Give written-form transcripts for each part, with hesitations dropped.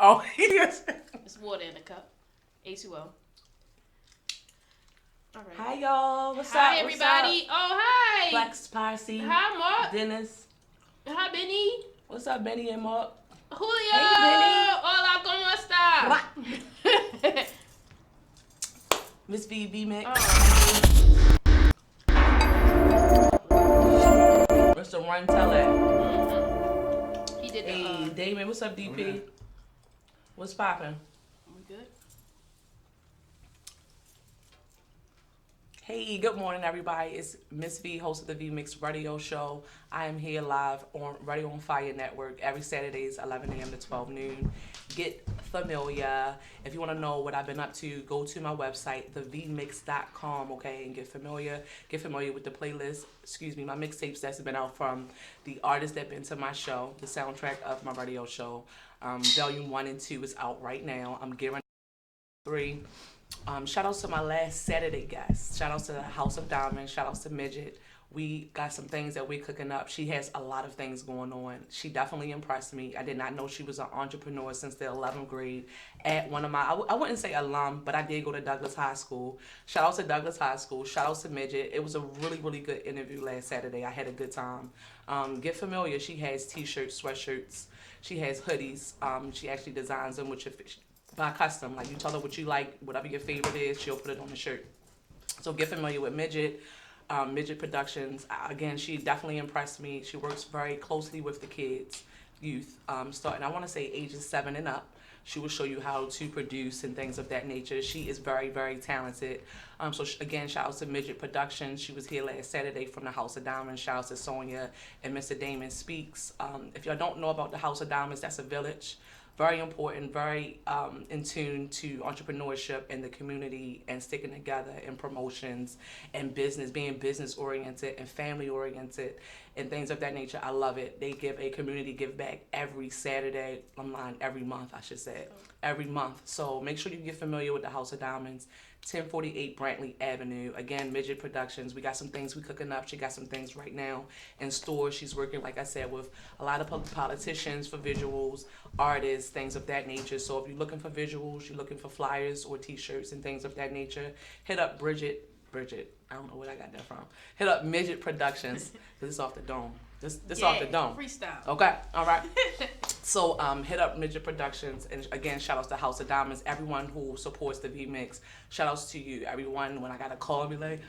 Oh, yes. It's water in the cup. A2O. All right. Hi, y'all. What's up? Hi, everybody. What's up? Oh, hi. Flex Posse. Hi, Mark. Dennis. Hi, Benny. What's up, Benny and Mark? Julio. Hey, Benny. Hola, ¿cómo está? Miss VMix. What's the run tell it? He did the, Hey, Damon. What's up, DP? What's poppin'? We good? Hey, good morning, everybody. It's Miss V, host of the VMix radio show. I am here live on Radio on Fire Network every Saturdays, 11 a.m. to 12 noon. Get familiar. If you want to know what I've been up to, go to my website, thevmix.com, okay, and get familiar. Get familiar with the playlist, my mixtapes that's been out from the artists that been to my show, the soundtrack of my radio show. Volume 1 and 2 is out right now. I'm gearing 3. Shout outs to my last Saturday guest. Shout outs to the House of Diamonds. Shout outs to Midget. We got some things that we're cooking up. She has a lot of things going on. She definitely impressed me. I did not know she was an entrepreneur since the 11th grade at one of my, I wouldn't say alum, but I did go to Douglas High School. Shout out to Douglas High School. Shout out to Midget. It was a really, really good interview last Saturday. I had a good time. Get familiar. She has t-shirts, sweatshirts. She has hoodies. She actually designs them with your by custom. Like, you tell her what you like, whatever your favorite is, she'll put it on the shirt. So get familiar with Midget. Midget Productions. Again, she definitely impressed me. She works very closely with the kids, youth, starting, I want to say ages 7 and up. She will show you how to produce and things of that nature. She is very, very talented. Again, shout out to Midget Productions. She was here last Saturday from the House of Diamonds. Shout out to Sonia and Mr. Damon Speaks. If y'all don't know about the House of Diamonds, that's a village. Very important, very in tune to entrepreneurship and the community and sticking together in promotions and business, being business oriented and family oriented and things of that nature. I love it. They give a community give back every Saturday. Every month, I should say. Every month. So make sure you get familiar with the House of Diamonds. 1048 Brantley Avenue. Again, Midget Productions. We got some things we cooking up. She got some things right now in store. She's working, like I said, with a lot of politicians for visuals, artists, things of that nature. So if you're looking for visuals, you're looking for flyers or t-shirts and things of that nature, hit up Bridget, I don't know where I got that from. Hit up Midget Productions, because it's off the dome. This off the dome. Freestyle. Okay, all right. So hit up Midget Productions, and again, shout outs to House of Diamonds, everyone who supports the VMix. Shout outs to you, everyone. When I got a call, be like,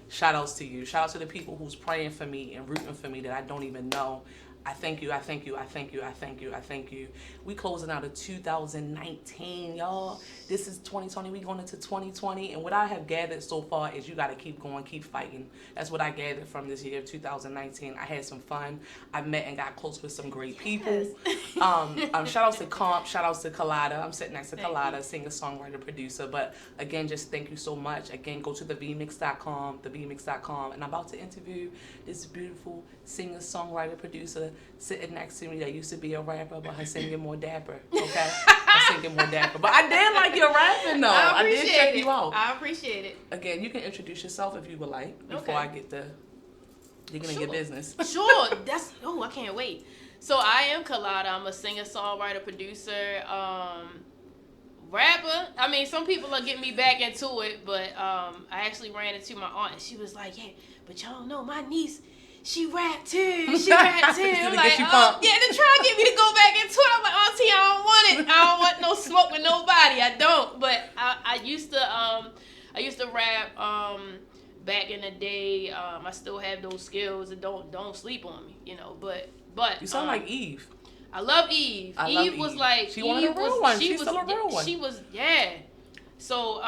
shout outs to you. Shout outs to the people who's praying for me and rooting for me that I don't even know. I thank you, I thank you, I thank you, I thank you, I thank you. We closing out of 2019, y'all. This is 2020, we going into 2020, and what I have gathered so far is you gotta keep going, keep fighting. That's what I gathered from this year of 2019. I had some fun. I met and got close with some great people. Yes. Shout outs to Comp, shout outs to Colada. I'm sitting next to Colada, singer, songwriter, producer. But again, just thank you so much. Again, go to thevmix.com, thevmix.com, and I'm about to interview this beautiful singer, songwriter, producer sitting next to me that used to be a rapper, but her singing more dapper, okay? Her singing more dapper. But I did like your rapping, though. I did check you out. I appreciate it. Again, you can introduce yourself if you would like before I get to digging in your business. Sure. I can't wait. So I am Colada. I'm a singer, songwriter, producer, rapper. I mean, some people are getting me back into it, but I actually ran into my aunt, and she was like, "Yeah, but y'all know my niece, she rap too. She rap too." I'm like, "Oh, yeah, they're trying to get me to go back into it." I'm like, "Auntie, I don't want it. I don't want no smoke with nobody. I don't." But I used to rap back in the day. I still have those skills, and don't sleep on me, you know. But you sound like Eve. I love Eve. Eve was like, she one of the real ones. She's still a real one. She was, yeah. So,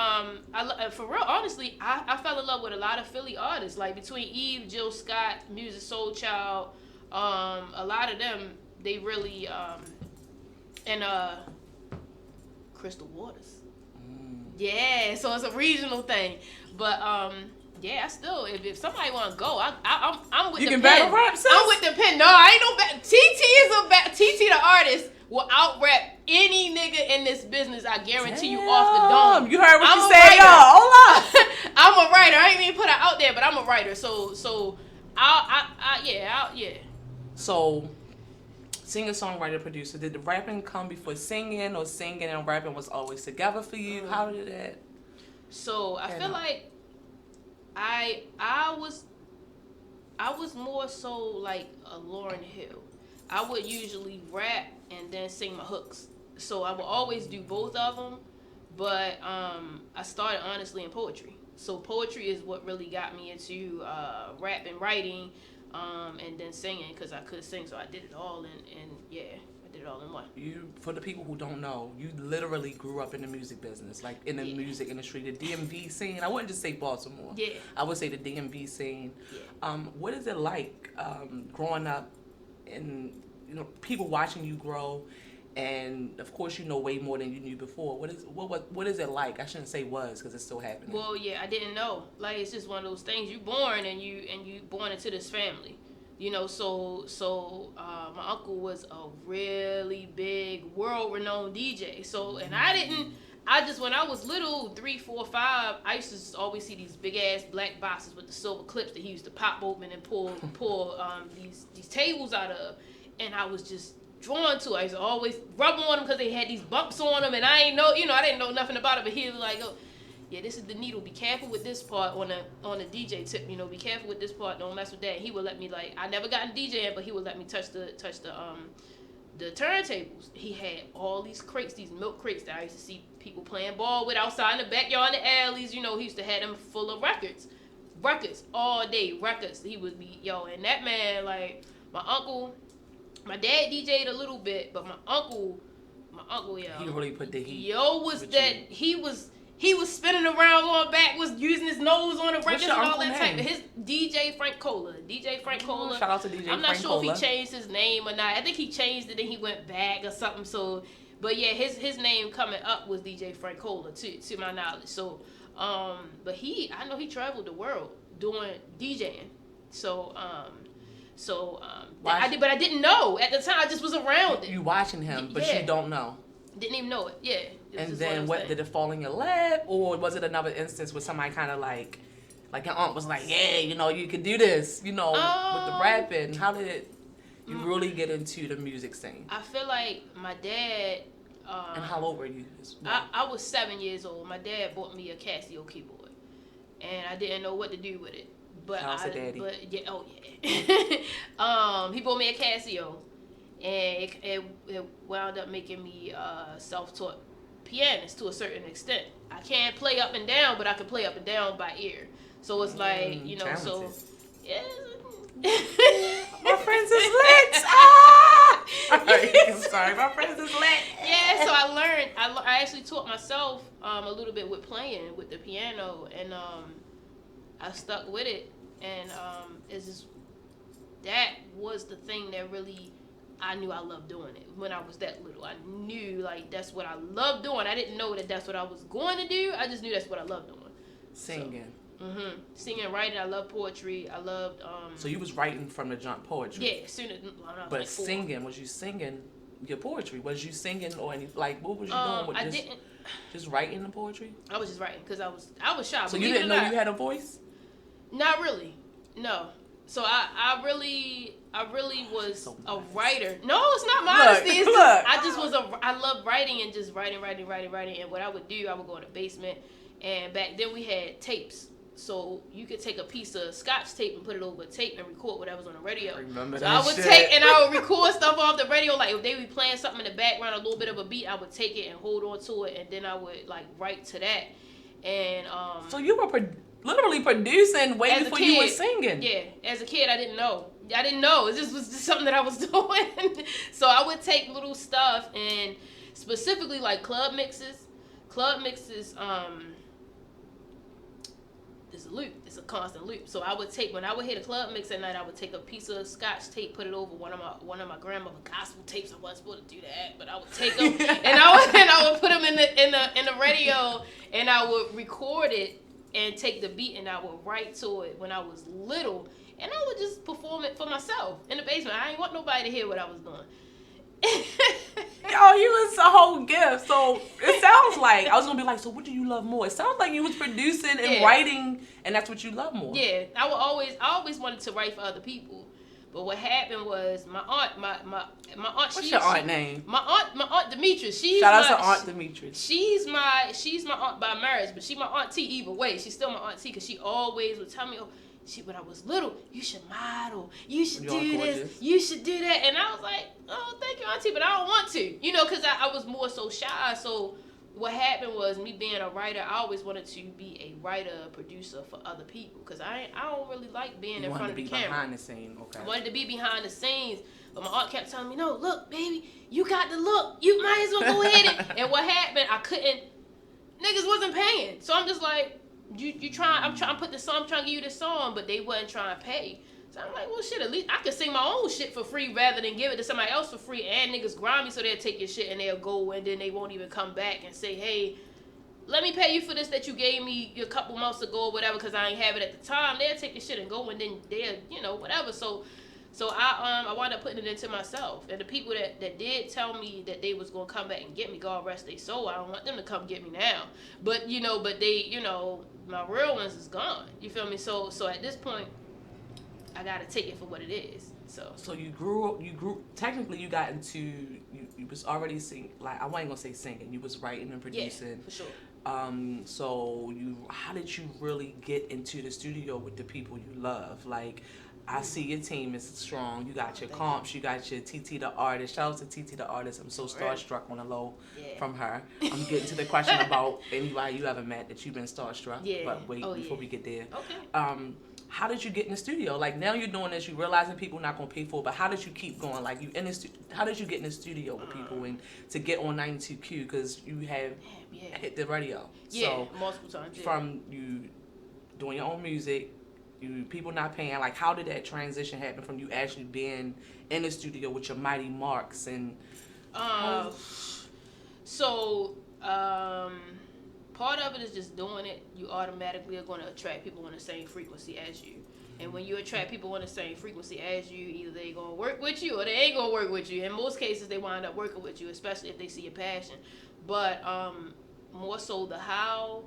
for real, honestly, I fell in love with a lot of Philly artists, like between Eve, Jill Scott, Music Soul Child, a lot of them, they really, and Crystal Waters. Yeah, so it's a regional thing, but yeah, I still, if somebody want to go, I'm with you the pen. You can battle rap, sis? I'm with the pen. No, I ain't no battle. TT the artist will out rap any nigga in this business. I guarantee you off the dome. You heard what you said, y'all. Hold up. I'm a writer. I ain't even put it out there, but I'm a writer. So yeah. So singer, songwriter, producer. Did the rapping come before singing, or singing and rapping was always together for you? How did that? So I feel like I was more so like a Lauryn Hill. I would usually rap and then sing my hooks. So I would always do both of them. But I started honestly in poetry. So poetry is what really got me into rap and writing, and then singing, because I could sing. So I did it all and yeah, I did it all in one. You, for the people who don't know, you literally grew up in the music business, like in the music industry, the DMV scene. I wouldn't just say Baltimore. Yeah. I would say the DMV scene. Yeah. What is it like growing up and people watching you grow? And of course, you know way more than you knew before. What is it like? I shouldn't say was, because it's still happening. Well, yeah, I didn't know. Like, it's just one of those things. You born and you born into this family, So my uncle was a really big, world-renowned DJ. So, and when I was little, 3, 4, 5, I used to just always see these big ass black boxes with the silver clips that he used to pop open and pull these tables out of, and I was just drawn to it. I used to always rub on them because they had these bumps on them, and I didn't know nothing about it. But he was like, "Oh, yeah, this is the needle. Be careful with this part on the DJ tip. Be careful with this part. Don't mess with that." He would let me, like, I never got in DJing, but he would let me touch the turntables. He had all these crates, these milk crates that I used to see people playing ball with outside in the backyard in the alleys. He used to have them full of records all day, records. He would be, and that man, like, my uncle. My dad DJ'd a little bit, but my uncle, he really put the heat. He was spinning around on back, was using his nose on the records and all that type. His DJ Frank Cola. Shout out to DJ Frank Cola. I'm not sure if he changed his name or not. I think he changed it and he went back or something. So, but yeah, his name coming up was DJ Frank Cola to my knowledge. So, but I know he traveled the world doing DJing. But I didn't know at the time. I just was around it. You watching him, but you don't know. Didn't even know it. Yeah. And then did it fall in your lap, or was it another instance where somebody kind of like your aunt was like, yeah, you can do this, with the rapping? How did you really get into the music scene? I feel like my dad. And how old were you? I was 7 years old. My dad bought me a Casio keyboard, and I didn't know what to do with it. But Daddy. He bought me a Casio, and it wound up making me self-taught pianist to a certain extent. I can't play up and down, but I can play up and down by ear. So it's like, talented. So yeah. My friends is lit. Ah! I'm sorry, my friends is lit. Yeah, so I learned. I actually taught myself a little bit with playing with the piano, and I stuck with it, and that was the thing that really, I knew I loved doing it when I was that little. I knew, like, that's what I loved doing. I didn't know that that's what I was going to do. I just knew that's what I loved doing. Singing. So, singing, writing. I love poetry. I loved. So you was writing from the jump poetry. Yeah, soon as. But like singing, was you singing your poetry? Was you singing or any, like, what was you doing with this? Just writing the poetry? I was just writing because I was shy. So you didn't know you had a voice? Not really. No. So I really was a writer. No, it's not modesty. I love writing and just writing. And what I would do, I would go in the basement, and back then we had tapes. So you could take a piece of Scotch tape and put it over tape and record whatever's on the radio. Remember so that I would shit. I would record stuff off the radio. Like if they be playing something in the background, a little bit of a beat, I would take it and hold on to it, and then I would like write to that. And so you were literally producing way before you were singing. Yeah, as a kid, I didn't know. It just was just something that I was doing. So I would take little stuff, and specifically like club mixes. It's a loop. It's a constant loop. So I would take, when I would hit a club mix at night, I would take a piece of Scotch tape, put it over one of my grandmother's gospel tapes. I wasn't supposed to do that, but I would take them and I would put them in the radio, and I would record it and take the beat, and I would write to it when I was little, and I would just perform it for myself in the basement. I ain't want nobody to hear what I was doing. Yo, you was a whole gift. So it sounds like, I was gonna be like, so what do you love more? It sounds like you was producing and writing, and that's what you love more. Yeah, I always wanted to write for other people, But what happened was my aunt, my aunt. What's your aunt name? My aunt Demetrius. Shout out to Aunt Demetrius. She's my aunt by marriage, but she my auntie either way. She's still my auntie because she always would tell me, oh, when I was little, you should model, you should do this, you should do that, and I was like, oh, thank you, auntie, but I don't want to, because I was more so shy. So what happened was, me being a writer, I always wanted to be a writer, producer for other people, because I don't really like being in front of the camera. Behind the scene, okay. I wanted to be behind the scenes, but my aunt kept telling me, no, look, baby, you got the look, you might as well go ahead. And what happened, I couldn't, niggas wasn't paying, so I'm just like, I'm trying to put this song, I'm trying to give you this song, but they wasn't trying to pay. So I'm like, well, shit, at least I could sing my own shit for free rather than give it to somebody else for free. And niggas grind me, so they'll take your shit and they'll go, and then they won't even come back and say, hey, let me pay you for this that you gave me a couple months ago or whatever, because I ain't have it at the time. They'll take your shit and go, and then they'll, whatever. So I wound up putting it into myself. And the people that did tell me that they was going to come back and get me, God rest their soul, I don't want them to come get me now. But, but they, my real ones is gone. You feel me? So at this point, I gotta take it for what it is. So you grew. Technically, you got into you was already singing. Like, I wasn't gonna say singing. You was writing and producing. Yeah, for sure. So how did you really get into the studio with the people you love? Like, I see your team is strong. You got your comps. You got your TT the artist. Shout out to TT the artist. I'm so starstruck on the low from her. I'm getting to the question about anybody you ever met that you've been starstruck. Yeah. But wait, before we get there. Okay. How did you get in the studio? Like, now you're doing this, you realizing people not gonna pay for it, but how did you keep going? Like, how did you get in the studio with people and to get on 92Q, because you have hit the radio? Yeah, so multiple times. Yeah. From you doing your own music, people not paying. Like, how did that transition happen from you actually being in the studio with your Mighty Marks and? Part of it is just doing it. You automatically are going to attract people on the same frequency as you. And when you attract people on the same frequency as you, either they going to work with you or they ain't going to work with you. In most cases, they wind up working with you, especially if they see your passion. But more so the how,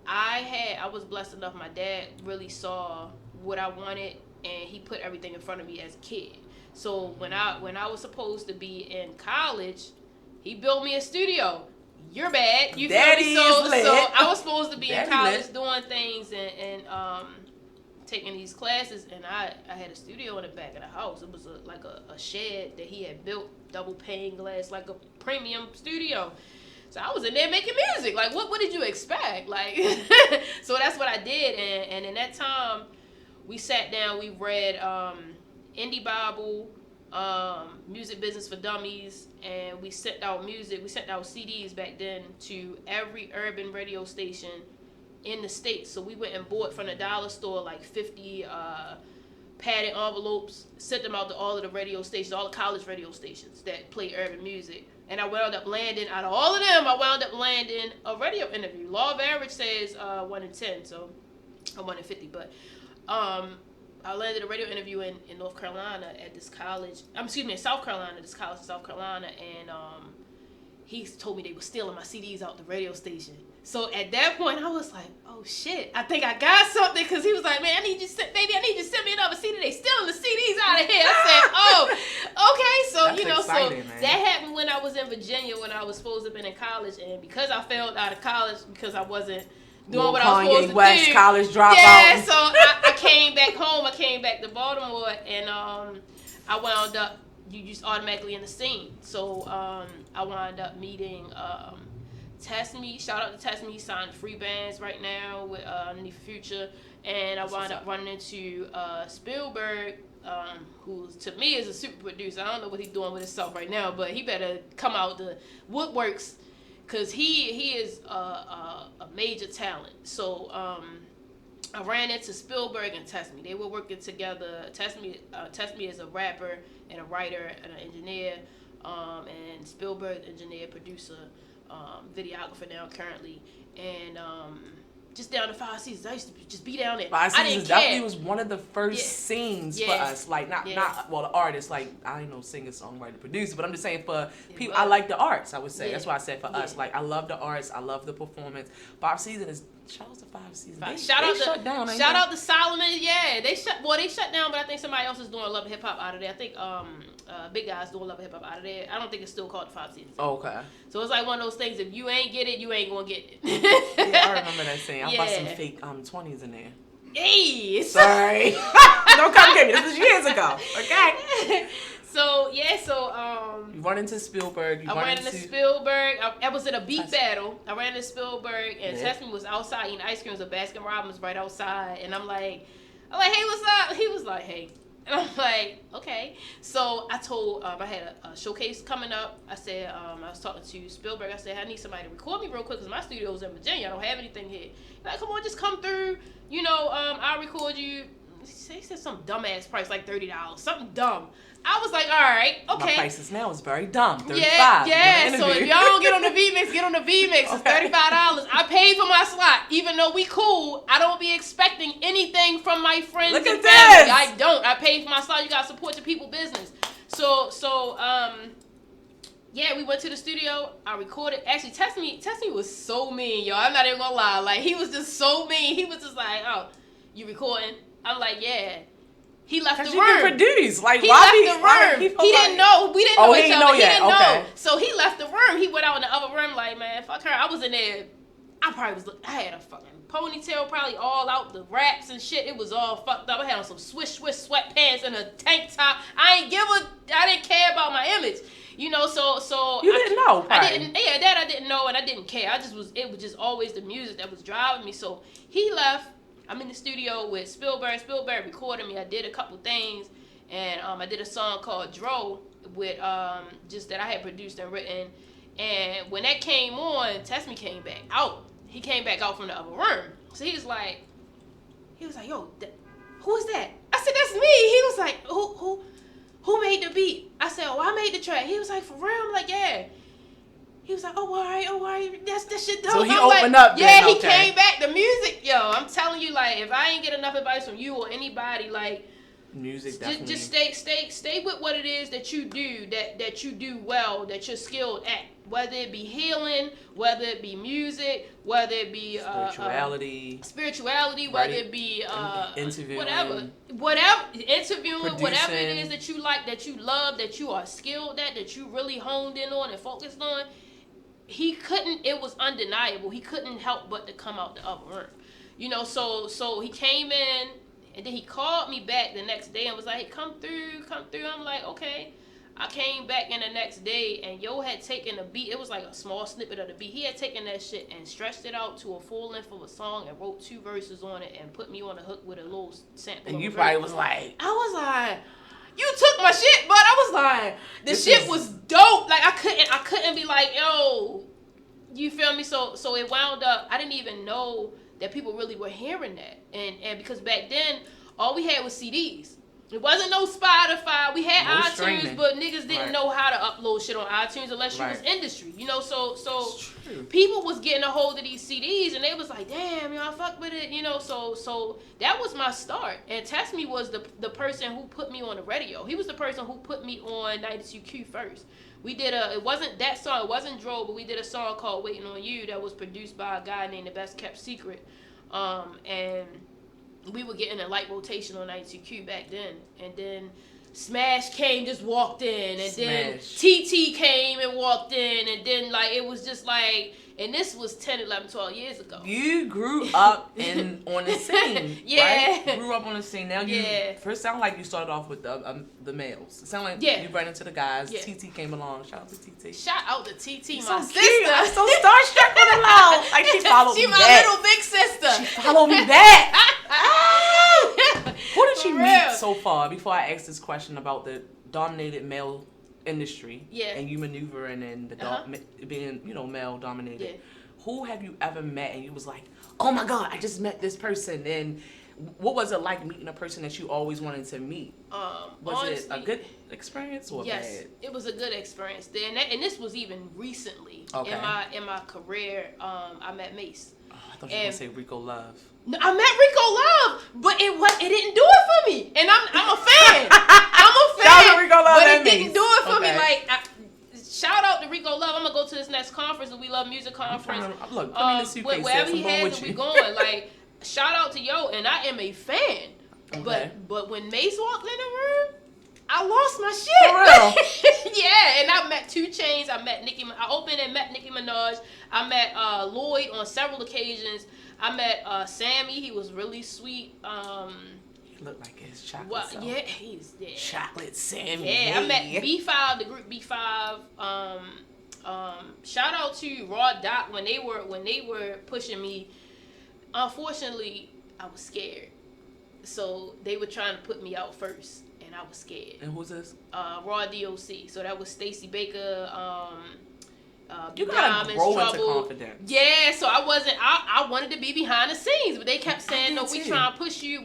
I was blessed enough. My dad really saw what I wanted, and he put everything in front of me as a kid. So when I was supposed to be in college, he built me a studio. You're bad. You feel me? So I was supposed to be in college doing things and taking these classes, and I had a studio in the back of the house. It was like a shed that he had built, double pane glass, like a premium studio. So I was in there making music. Like, what did you expect? Like, so that's what I did. And in that time, we sat down, we read Indie Bible, Music Business for Dummies, and we sent out music. We sent out CDs back then to every urban radio station in the States. So we went and bought from the dollar store like 50 padded envelopes, sent them out to all of the radio stations, all the college radio stations that play urban music. And I wound up landing, out of all of them, a radio interview. Law of average says 1 in 10, so I'm 1 in 50. But I landed a radio interview in North Carolina at this college. In South Carolina, this college in South Carolina. And he told me they were stealing my CDs out the radio station. So at that point, I was like, oh shit, I think I got something. Because he was like, man, I need you to send me another CD. They stealing the CDs out of here. I said, oh, okay. So, that's exciting, so man. that happened when I was in Virginia, when I was supposed to have been in college. And because I failed out of college, because I wasn't doing what I was supposed to West do. College dropout. Yeah, so I came back home. I came back to Baltimore, and I wound up, you just automatically in the scene. So I wound up meeting Test Me. Shout out to Test Me. He signed free bands right now with Near Future. And I wound up running into Spielberg, who to me is a super producer. I don't know what he's doing with himself right now, but he better come out the woodworks, because he is a major talent. So I ran into Spielberg and Test Me. They were working together. Test Me is a rapper and a writer and an engineer, and Spielberg, engineer, producer, videographer now currently. And just down to Five Seasons. I used to just be down there. Five I Seasons didn't care. definitely was one of the first scenes for us. Like, not the artists. Like, I ain't no singer, songwriter, producer, but I'm just saying for people, I like the arts, I would say. That's why I said for us. Like, I love the arts. I love the performance. Five Seasons is, shout out to Five Seasons. Shout out to Solomon. Yeah, they shut down, but I think somebody else is doing Love and Hip Hop out of there. I think Big Guy's doing Love and Hip Hop out of there. I don't think it's still called Five Seasons. Okay. So it's like one of those things. If you ain't get it, you ain't gonna get it. Yeah, I remember that saying. I bought some fake 20s in there. Hey, sorry. Don't come get me. This was years ago. Okay. So you run into Spielberg. I ran into Spielberg. I was in a beat battle. I ran into Spielberg, and Tessman was outside eating ice cream. It was a Baskin Robbins right outside, and I'm like, hey, what's up? He was like, hey. And I'm like, okay. So I told, I had a showcase coming up. I said, I was talking to Spielberg. I said, I need somebody to record me real quick because my studio's in Virginia. I don't have anything here. He's like, come on, just come through. You know, I'll record you. He said some dumbass price, like $30. Something dumb. I was like, all right, okay. My prices now is very dumb. $35. Yeah. So if y'all don't get on the VMix, get on the VMix. It's $35. I paid for my slot. Even though we cool, I don't be expecting anything from my friends and family. I don't. I paid for my slot. You gotta support your people business. So yeah, we went to the studio. I recorded. Actually, Tessman was so mean, y'all. I'm not even gonna lie. Like, he was just so mean. He was just like, oh, you recording? I'm like, yeah. He left the room. You can produce. Like, he left the room. He didn't know. We didn't know each other. He didn't know. So he left the room. He went out in the other room like, man, fuck her. I was in there. I had a fucking ponytail probably all out, the wraps and shit. It was all fucked up. I had on some swish sweatpants and a tank top. I didn't care about my image. You know, so you didn't know. I didn't know, and I didn't care. It was just always the music that was driving me. So he left. I'm in the studio with Spielberg. Spielberg recorded me. I did a couple things, and I did a song called Dro with just that I had produced and written. And when that came on, Tessman came back out. He came back out from the other room. So he was like, yo, who is that? I said, that's me. He was like, who made the beat? I said, oh, I made the track. He was like, for real? I'm like, yeah. He was like, oh, all right, that shit dope. So he opened up. Yeah, he came back. The music, yo, I'm telling you, like, if I ain't get enough advice from you or anybody, like, music definitely. Just stay with what it is that you do, that you do well, that you're skilled at. Whether it be healing, whether it be music, whether it be spirituality, whether it be interviewing, whatever interviewing, producing. Whatever it is that you like, that you love, that you are skilled at, that you really honed in on and focused on. It was undeniable. He couldn't help but to come out the other room. You know, so he came in, and then he called me back the next day and was like, hey, come through. I'm like, okay. I came back in the next day, and Yo had taken a beat. It was like a small snippet of the beat. He had taken that shit and stretched it out to a full length of a song and wrote 2 verses on it and put me on the hook with a little sample. And you probably was like, I was like, you took my shit, but I was like, the shit was dope. Like, I couldn't be like, yo, you feel me? So it wound up, I didn't even know that people really were hearing that. And because back then, all we had was CDs. It wasn't no Spotify. We had iTunes, streaming. But niggas didn't know how to upload shit on iTunes unless you was industry. You know, so people was getting a hold of these CDs, and they was like, damn, I fuck with it. You know, so that was my start. And Tessman was the person who put me on the radio. He was the person who put me on 92Q first. We did it wasn't that song, it wasn't Dro, but we did a song called Waiting on You that was produced by a guy named The Best Kept Secret. And we were getting a light rotation on 92Q back then. And then Smash came, just walked in. And then TT came and walked in. And then, like, it was just like, and this was 10, 11, 12 years ago. You grew up on the scene, yeah. Right? Grew up on the scene. Now you first sound like you started off with the males. It sound like you ran into the guys. Yeah. TT came along. Shout out to TT. Shout out to TT, my sister. I'm so starstruck with her now. Like, she followed me back. She my little big sister. She followed me back. Who did you meet so far? Before I ask this question about the dominated male industry, and you maneuvering and the being, male dominated. Who have you ever met and you was like, oh my God, I just met this person, and what was it like meeting a person that you always wanted to meet? Was Honestly, it a good experience or yes, bad? it was a good experience. And this was even recently in my career. I met Mace. Oh, I thought you were gonna say Rico Love. No, I met Rico Love, but it didn't do it for me. And I'm a fan. I'm a fan. Shout out to Rico Love but and it didn't Mace. do it for me. Okay. Like, shout out to Rico Love. I'm gonna go to this next conference, the We Love Music conference. Look, put me in the suitcase. Wherever he I'm going has with it, we you. going. Like, shout out to yo, and I am a fan. Okay. But when Mace walked in the room, I lost my shit. For real? Yeah, and I met 2 Chainz. I met Nicki. I opened and met Nicki Minaj. I met Lloyd on several occasions. I met Sammy. He was really sweet. He looked like his chocolate. Well, self. yeah, he's Chocolate Sammy. Yeah, I met B5, the group B5. Shout out to Raw Dot when they were pushing me. Unfortunately, I was scared, so they were trying to put me out first, and I was scared. And who's this? Raw DOC. So that was Stacey Baker. You gotta Diamonds, grow into Trouble. confidence. Yeah, so I wanted to be behind the scenes, but they kept saying, "No, we too. trying to push you,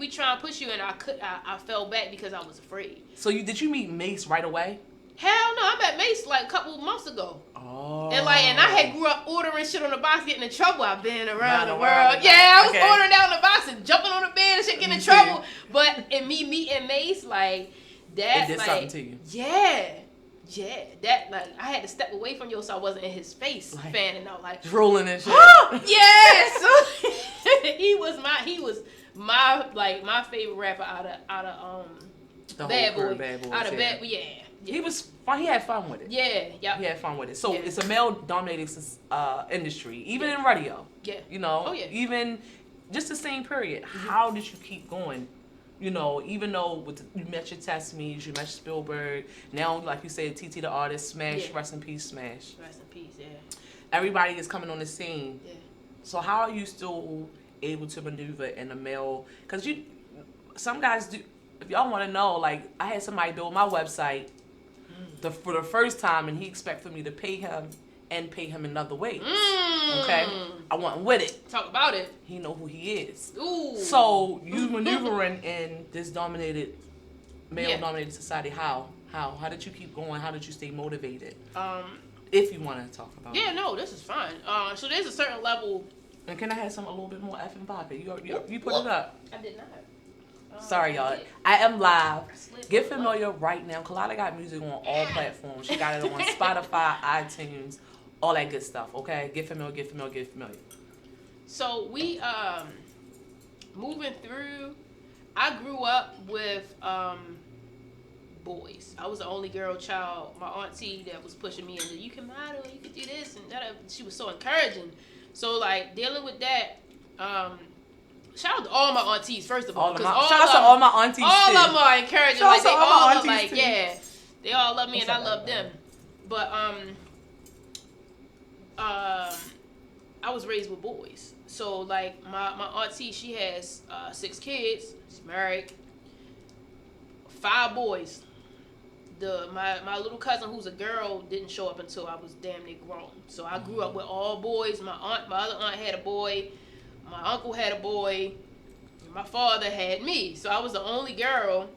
and I fell back because I was afraid. So did you meet Mace right away? Hell no, I met Mace like a couple months ago. Oh. And I had grew up ordering shit on the box, getting in trouble. I've been around the world. world. Yeah, I was Okay. ordering down the box and jumping on the bed and shit, getting in Me trouble. too. But in me meeting Mace, like that, It did like something to you. Yeah, that like I had to step away from yo, so I wasn't in his face, Like, fanning out like drooling and shit. yeah. So he was my favorite rapper out of The Bad whole crew, Boy. Bad Boys, Out of yeah. Bad, yeah. He was fun. He had fun with it. Yeah. He had fun with it. So Yeah. it's a male-dominated industry, even in radio. Yeah. You know, Oh, yeah. even just the same period. How did you keep going? You know, even though you met your Tesme's, you met Spielberg. Now, like you said, TT the artist, Smash, Yeah. rest in peace, Smash. Rest in peace, yeah. Everybody is coming on the scene. Yeah. So how are you still able to maneuver in a male? Because some guys do. If y'all want to know, like I had somebody build my website for the first time, and he expected me to pay him and pay him in other ways. Okay, I wasn't with it. Talk about it. He know who he is. Ooh. So you maneuvering in this male-dominated society. How did you keep going? How did you stay motivated? If you want to talk about. Yeah, no, this is fine. So there's a certain level. And can I have a little bit more effing vodka? You put it up. I did not. Sorry, y'all. I am live. Get familiar right now. Colada got music on all platforms. She got it on Spotify, iTunes, all that good stuff. Okay, get familiar. So we moving through. I grew up with boys. I was the only girl child. My auntie that was pushing me into, you can model, you can do this and that. She was so encouraging. So like dealing with that. Shout out to all my aunties first of all. Shout out to all my aunties. All too. of them are encouraging. Shout Like out they to all all my are aunties like too. yeah, they all love me What's and I up, love man? them. But I was raised with boys. So like my auntie, she has 6 kids. She's married. 5 boys. My little cousin who's a girl didn't show up until I was damn near grown. So I grew up with all boys. My other aunt had a boy. My uncle had a boy. And my father had me. So I was the only girl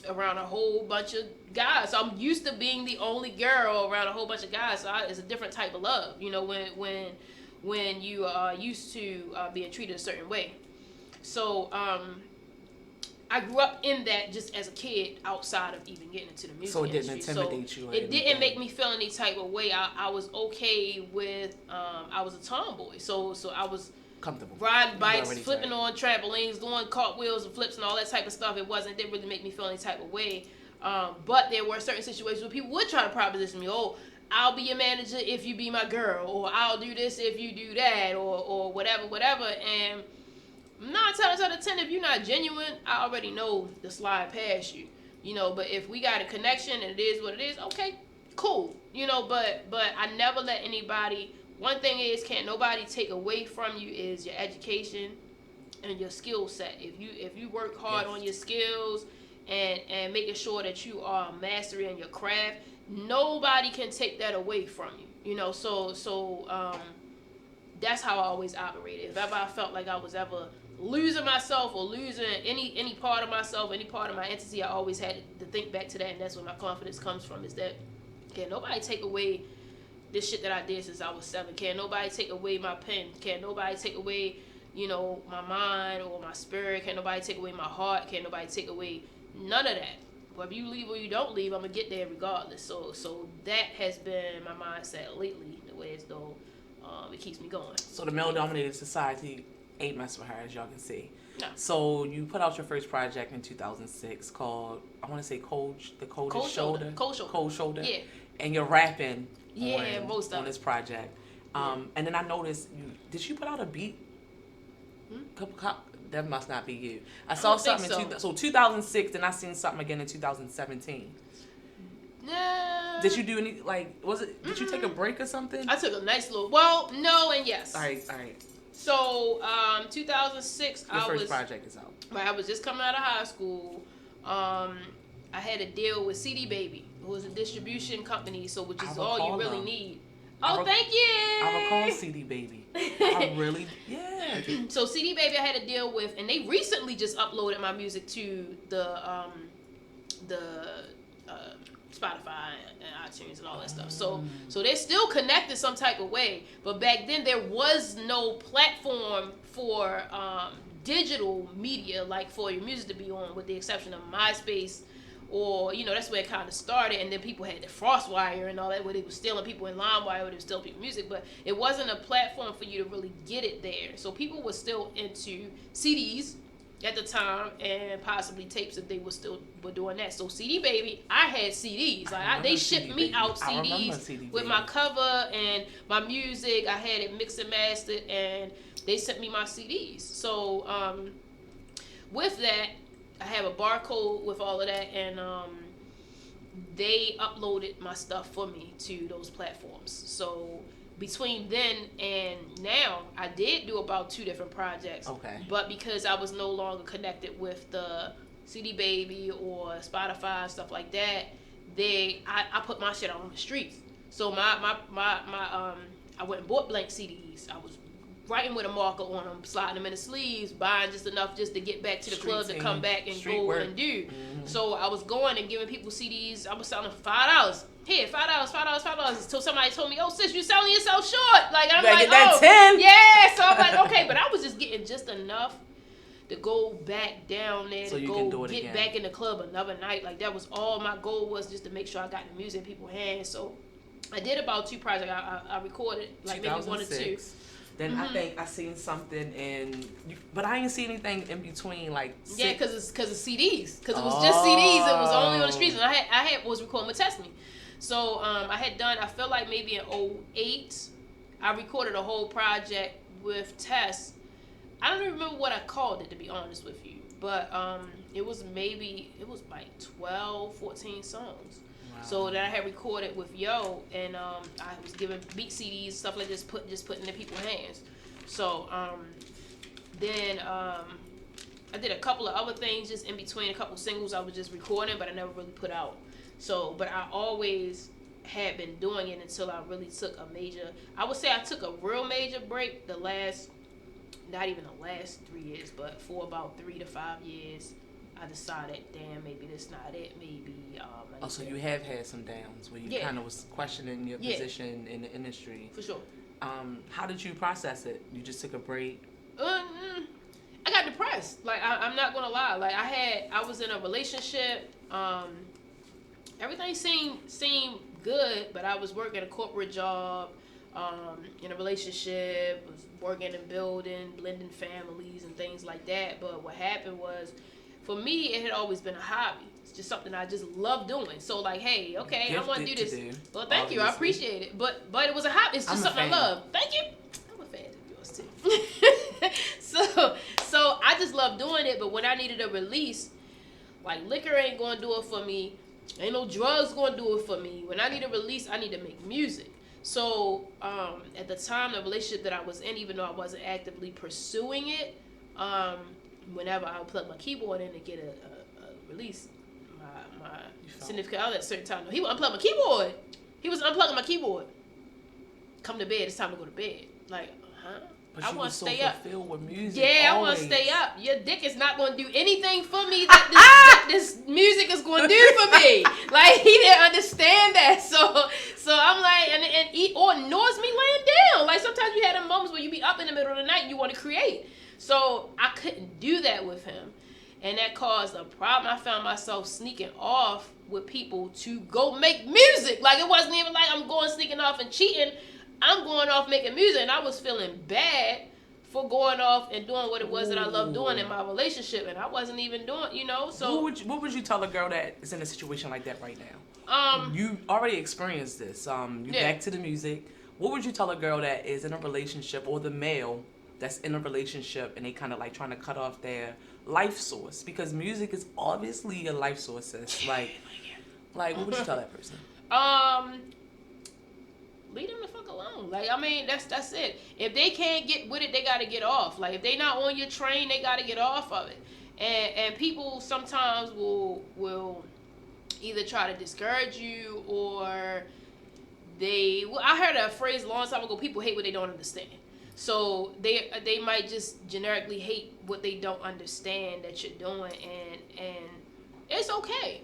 around a whole bunch of guys. So I'm used to being the only girl around a whole bunch of guys. So it's a different type of love. You know, when you are used to being treated a certain way. So I grew up in that just as a kid outside of even getting into the music So it didn't industry. intimidate you or It didn't anything? make me feel any type of way. I was okay with, I was a tomboy. So I was Comfortable. riding bikes, already flipping tight. on trampolines, doing cartwheels and flips and all that type of stuff. It didn't really make me feel any type of way. But there were certain situations where people would try to proposition me, oh, I'll be your manager if you be my girl, or I'll do this if you do that, or whatever. And 9 times out of 10, if you're not genuine, I already know to slide past you. You know, but if we got a connection and it is what it is, okay, cool. You know, but I never let anybody. One thing is, can't nobody take away from you is your education and your skill set. If you work hard on your skills and making sure that you are mastering your craft, nobody can take that away from you. You know, so that's how I always operated. If ever I felt like I was ever losing myself or losing any part of myself, any part of my entity, I always had to think back to that, and that's where my confidence comes from. Is that can't nobody take away this shit that I did since I was 7. Can't nobody take away my pen. Can't nobody take away, my mind or my spirit. Can't nobody take away my heart. Can't nobody take away none of that. Whether you leave or you don't leave, I'm gonna get there regardless. So that has been my mindset lately. The way as though it keeps me going. So the male-dominated society ain't messing with her, as y'all can see. No. So you put out your first project in 2006 called, I want to say Cold Shoulder. Cold Shoulder. Yeah. And you're rapping. Most on this project. And then I noticed, did you put out a beat? That must not be you. I saw something so 2006, then I seen something again in 2017. Nah. Did you do any, did you take a break or something? I took a nice little, no and yes. All right. So, 2006, Your first project is out. I was just coming out of high school. I had a deal with CD Baby, who was a distribution company, which is all you really need. Oh, thank you. I recall CD Baby. I really, yeah. So CD Baby, I had a deal with, and they recently just uploaded my music to the Spotify and iTunes and all that stuff. So they're still connected some type of way. But back then there was no platform for digital media, like for your music to be on, with the exception of MySpace, or that's where it kind of started. And then people had the FrostWire and all that, where they were stealing people in LimeWire, where they were stealing people music. But it wasn't a platform for you to really get it there. So people were still into CDs at the time, and possibly tapes if they were doing that. So CD Baby, I had CDs. They shipped me out CDs with my cover and my music. I had it mixed and mastered, and they sent me my CDs. So with that, I have a barcode with all of that, and they uploaded my stuff for me to those platforms. So between then and now, I did do about 2 different projects. Okay. But because I was no longer connected with the CD Baby or Spotify, stuff like that, I put my shit out on the streets. So I went and bought blank CDs. I was writing with a marker on them, sliding them in the sleeves, buying just enough just to get back to the club to come back and go and do. Mm-hmm. So I was going and giving people CDs. I was selling for $5. Here, $5. Until somebody told me, "Oh, sis, you selling yourself short." Like, I'm like, that 10. Yeah. So I'm like, okay, but I was just getting just enough to go back down there, so to go get again. Back in the club another night. Like, that was all my goal was, just to make sure I got the music in people's hands. So I did about 2 projects. I recorded like maybe 1 or 2. Then I think I seen something but I ain't see anything in between, like. Yeah, because it's CDs. Because it was just CDs. It was only on the streets, and I was recording with Test Me. So I had done, I feel like maybe in 2008, I recorded a whole project with Tess. I don't even remember what I called it, to be honest with you. But it was like 12, 14 songs. Wow. So that I had recorded with Yo, and I was giving beat CDs, stuff like this, putting in people's hands. So then I did a couple of other things just in between, a couple singles I was just recording, but I never really put out. So, but I always had been doing it until I really took a major, I would say I took a real major break not even the last 3 years, but for about 3 to 5 years, I decided, damn, maybe that's not it. Maybe. So you have had some downs where you kind of was questioning your position in the industry. For sure. How did you process it? You just took a break? I got depressed. Like, I'm not gonna lie. Like, I was in a relationship. Everything seemed good, but I was working a corporate job, in a relationship, was working and building, blending families and things like that. But what happened was, for me, it had always been a hobby. It's just something I just love doing. So, like, hey, okay, I want to do this. Well, thank you. I appreciate it. But it was a hobby. It's just something I love. Thank you. I'm a fan of yours too. So I just love doing it. But when I needed a release, like, liquor ain't gonna do it for me. Ain't no drugs gonna do it for me. When I need a release, I need to make music. So at the time, the relationship that I was in, even though I wasn't actively pursuing it, whenever I would plug my keyboard in to get a release, my significant other at a certain time, he would unplug my keyboard. He was unplugging my keyboard. Come to bed. It's time to go to bed. Like, huh? But I you want was to so stay up. fulfilled with music. Yeah, I want always. to stay up. Your dick is not going to do anything for me that this music is going to do for me. Like, he didn't understand that. So I'm like, and he or ignores me laying down. Like, sometimes you had them moments where you be up in the middle of the night and you want to create. So I couldn't do that with him. And that caused a problem. I found myself sneaking off with people to go make music. Like, it wasn't even like I'm going sneaking off and cheating. I'm going off making music, and I was feeling bad for going off and doing what it was that I love doing in my relationship, and I wasn't even doing, so... What would you tell a girl that is in a situation like that right now? You already experienced this. Back to the music. What would you tell a girl that is in a relationship, or the male that's in a relationship, and they kind of like trying to cut off their life source? Because music is obviously a life source, sis. Like, what would you tell that person? Leave them the fuck alone. Like, I mean, that's it. If they can't get with it, they gotta get off. Like, if they not on your train, they gotta get off of it. And people sometimes will either try to discourage you, or I heard a phrase a long time ago, people hate what they don't understand. So they might just generically hate what they don't understand that you're doing, and it's okay.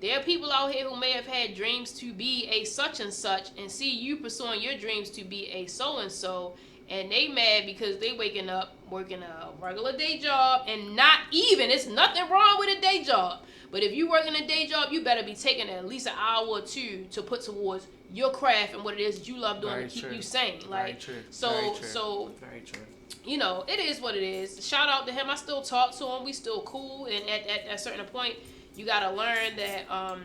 There are people out here who may have had dreams to be a such and such, and see you pursuing your dreams to be a so and so, and they mad because they waking up working a regular day job, and it's nothing wrong with a day job. But if you working a day job, you better be taking at least an hour or two to put towards your craft and what it is that you love doing to keep you sane. Like, very true. So very true. It is what it is. Shout out to him. I still talk to him. We still cool. And at a certain point, you gotta learn that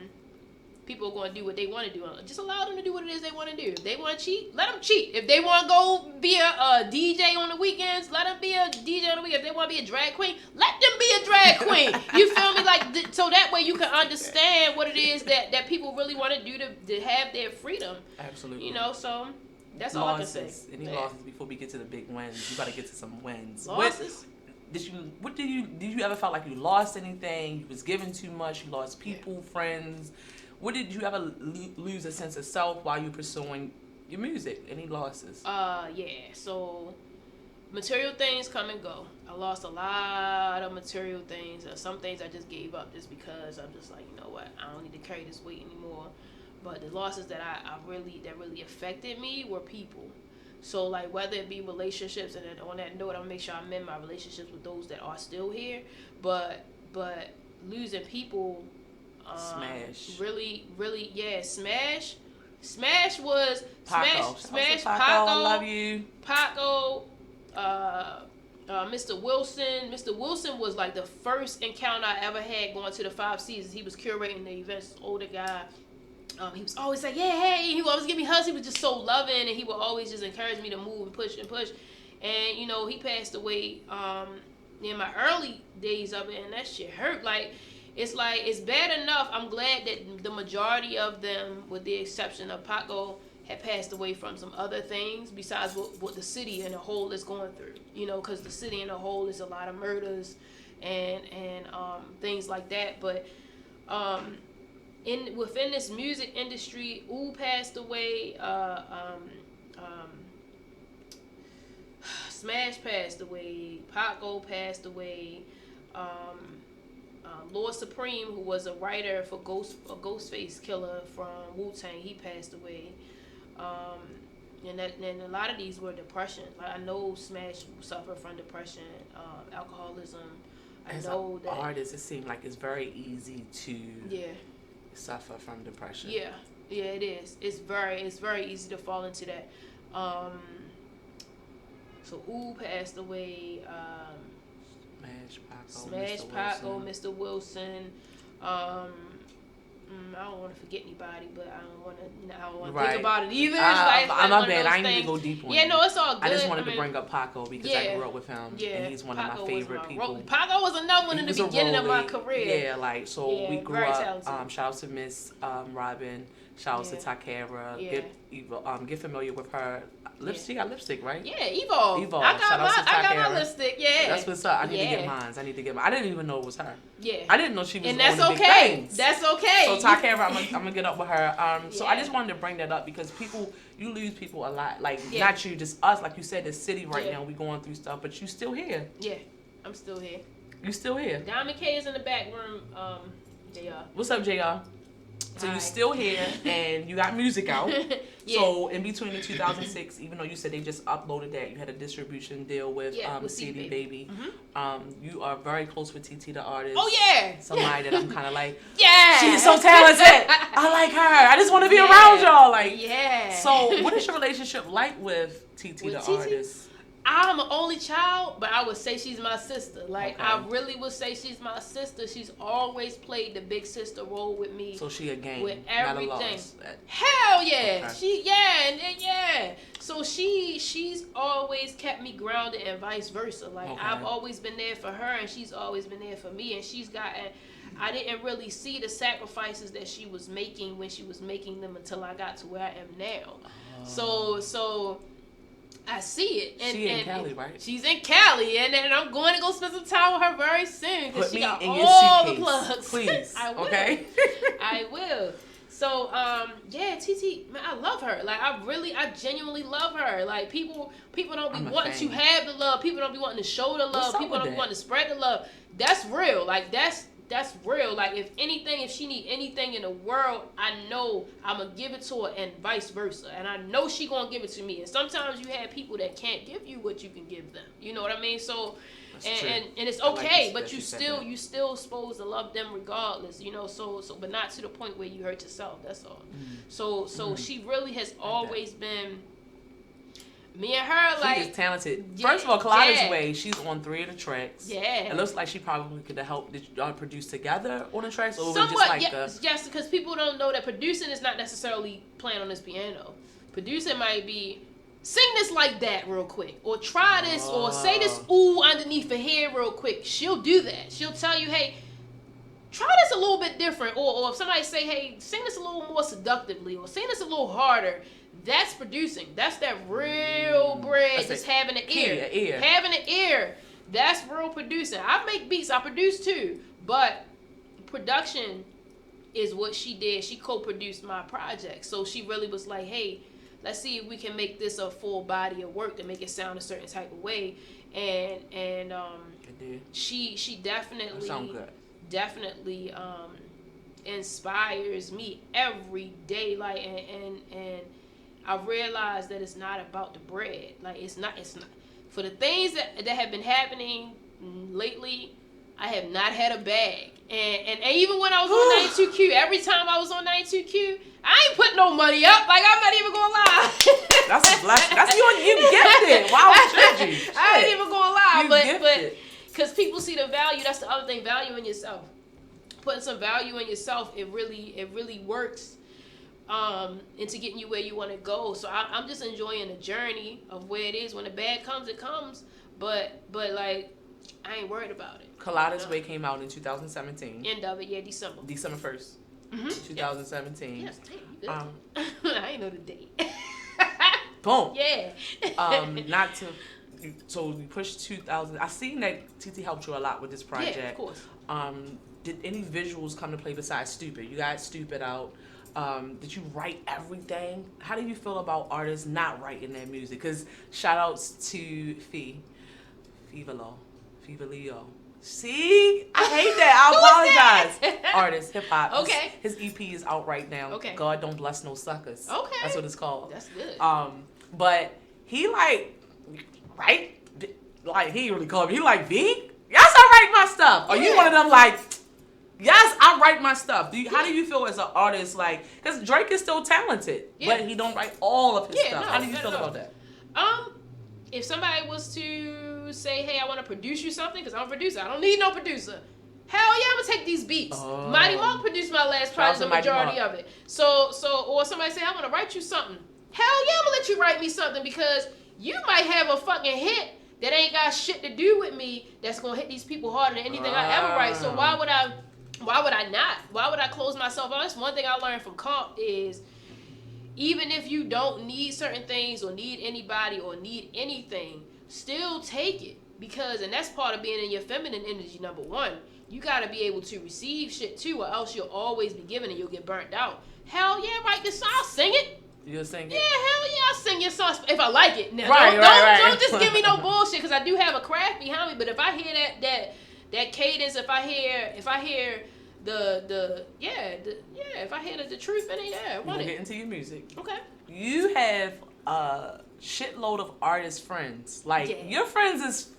people are going to do what they want to do. Just allow them to do what it is they want to do. If they want to cheat, let them cheat. If they want to go be a DJ on the weekends, let them be a DJ on the weekends. If they want to be a drag queen, let them be a drag queen. You feel me? Like, so that way you can understand what it is that people really want to do to have their freedom. Absolutely. So that's all I can say. Any losses before we get to the big wins? You got to get to some wins. Losses? Did you ever felt like you lost anything? You was given too much? You lost people, friends? What did you ever lose a sense of self while you pursuing your music? Any losses? Yeah. So material things come and go. I lost a lot of material things. Some things I just gave up just because I'm just like, you know what? I don't need to carry this weight anymore. But the losses that that really affected me were people. So, like, whether it be relationships, and then on that note, I'm gonna make sure I mend my relationships with those that are still here. But losing people, Smash. Really, yeah, Smash. Smash was Paco. Smash. Paco, Paco, I love you. Paco. Mr. Wilson. Mr. Wilson was like the first encounter I ever had going to the 5 Seasons. He was curating the events. Older guy. He was always like, yeah, hey. He would always give me hugs. He was just so loving, and he would always just encourage me to move and push and push. And he passed away in my early days of it, and that shit hurt. Like, it's bad enough. I'm glad that the majority of them, with the exception of Paco, had passed away from some other things besides what the city in a whole is going through. Because the city in a whole is a lot of murders and things like that. But within this music industry, passed away. Smash passed away. Paco passed away. Lord Supreme, who was a writer for Ghostface Killer from Wu-Tang, he passed away. And a lot of these were depression. Like, I know Smash suffered from depression, alcoholism. As an artist, it seems like it's very easy to suffer from depression. Yeah, it is. It's very easy to fall into that. So passed away. Smash, Paco, Mr. Wilson. I don't want to forget anybody, but I don't want to think about it either. I'm not bad. I ain't need to go deep on it. Yeah, no, it's all good. I just wanted to bring up Paco because I grew up with him, and he's one of my favorite people. Paco was another one in the beginning of my career. Yeah, we grew up. Shout out to Miss Robin. Shout out to Takara. Yeah. Get familiar with her. She got lipstick, right? Yeah, Evo. I got my lipstick. Yeah. That's what's up. I need to get mine. I didn't even know it was her. Yeah. I didn't know she was. And that's on the okay. big things. That's okay. So Takara, I'm gonna get up with her. So I just wanted to bring that up because you lose people a lot. Like not you, just us. Like you said, the city right now, we going through stuff, but you still here. Yeah, I'm still here. You still here. Diamond K is in the back room. JR. What's up, JR? So you still here and you got music out. So in between the 2006, even though you said they just uploaded that, you had a distribution deal with CD Baby. You are very close with TT the artist. Oh yeah. Somebody that I'm kind of like. Yeah. She's so talented. I like her. I just want to be around y'all. Like. Yeah. So what is your relationship like with TT the artist? I'm an only child, but I would say she's my sister. Like, I really would say she's my sister. She's always played the big sister role with me. So she a game, with everything. Not a loss. Hell yeah. Okay. So she's always kept me grounded and vice versa. Like, I've always been there for her, and she's always been there for me. And she's gotten. I didn't really see the sacrifices that she was making when she was making them until I got to where I am now. So. I see it. And, in Cali, right? She's in Cali, and I'm going to go spend some time with her very soon because she got in your all suitcase, the plugs. Please. I will. Okay. I will. So, TT, man, I love her. Like, I genuinely love her. Like, people don't be wanting to have the love. People don't be wanting to show the love. People don't be wanting to spread the love. That's real. Like, that's real. Like, if she need anything in the world, I know I'm going to give it to her and vice versa. And I know she going to give it to me. And sometimes you have people that can't give you what you can give them. You know what I mean? So, and it's okay, but you still supposed to love them regardless, you know, so but not to the point where you hurt yourself. That's all. So she really has always been. Me and her, like... She is talented. First of all, Colada's Way, she's on 3 of the tracks. Yeah. It looks like she probably could have helped. Did y'all produce together on the tracks? Or somewhat, just like yes, because people don't know that producing is not necessarily playing on this piano. Producing might be, sing this like that real quick. Or try this, or say this ooh underneath her hair real quick. She'll do that. She'll tell you, hey, try this a little bit different. Or if somebody say, hey, sing this a little more seductively. Or sing this a little harder. That's producing. That's that real bread. Just having an ear. Having an ear. That's real producing. I make beats. I produce too. But production is what she did. She co-produced my project. So she really was like, hey, let's see if we can make this a full body of work to make it sound a certain type of way. And she definitely inspires me every day. Like and I realized that it's not about the bread. Like it's not for the things that have been happening lately. I have not had a bag, and even when I was on 92Q, every time I was on 92Q, I ain't put no money up. Like I'm not even gonna lie. That's a blessing. That's you gifted. Wow, I ain't even gonna lie, but because people see the value. That's the other thing. Value in yourself. Putting some value in yourself. It really works. Into getting you where you want to go. So I'm just enjoying the journey of where it is. When the bag comes, it comes. But like, I ain't worried about it. Colada's Way came out in 2017. End of it, December 1st, 2017. Yes, damn, I ain't know the date. Boom. Yeah. So we pushed 2000. I seen that TT helped you a lot with this project. Yeah, of course. Did any visuals come to play besides Stupid? You got Stupid out. Did you write everything? How do you feel about artists not writing their music? Because shout outs to Fee Leo. See? I hate that. I apologize. Artist, hip hop. Okay. His EP is out right now. Okay. God Don't Bless No Suckers. Okay. That's what it's called. That's good. But he right? Like he really called me. He like, V? Yes, I write my stuff. Are you one of them like, yes, I write my stuff. How do you feel as an artist? Like, because Drake is still talented, but he don't write all of his stuff. How do you feel about that? If somebody was to say, hey, I want to produce you something, because I'm a producer. I don't need no producer. Hell yeah, I'm going to take these beats. Mighty Monk produced my last project, the majority of it. So, or somebody say, I want to write you something. Hell yeah, I'm going to let you write me something, because you might have a fucking hit that ain't got shit to do with me that's going to hit these people harder than anything I ever write. So why would I Why would I not? Why would I close myself off? That's one thing I learned from comp is even if you don't need certain things or need anybody or need anything, still take it. Because, and that's part of being in your feminine energy, number one. You got to be able to receive shit too, or else you'll always be giving and you'll get burnt out. Hell yeah, write this song, I'll sing it. You'll sing it? Yeah, hell yeah, I'll sing your song if I like it. Now, right. Don't just give me no bullshit, because I do have a craft behind me. But if I hear that cadence, if I hear if I hear the truth in it, yeah, I want it. Get into your music. Okay. You have a shitload of artist friends. Like, your friends is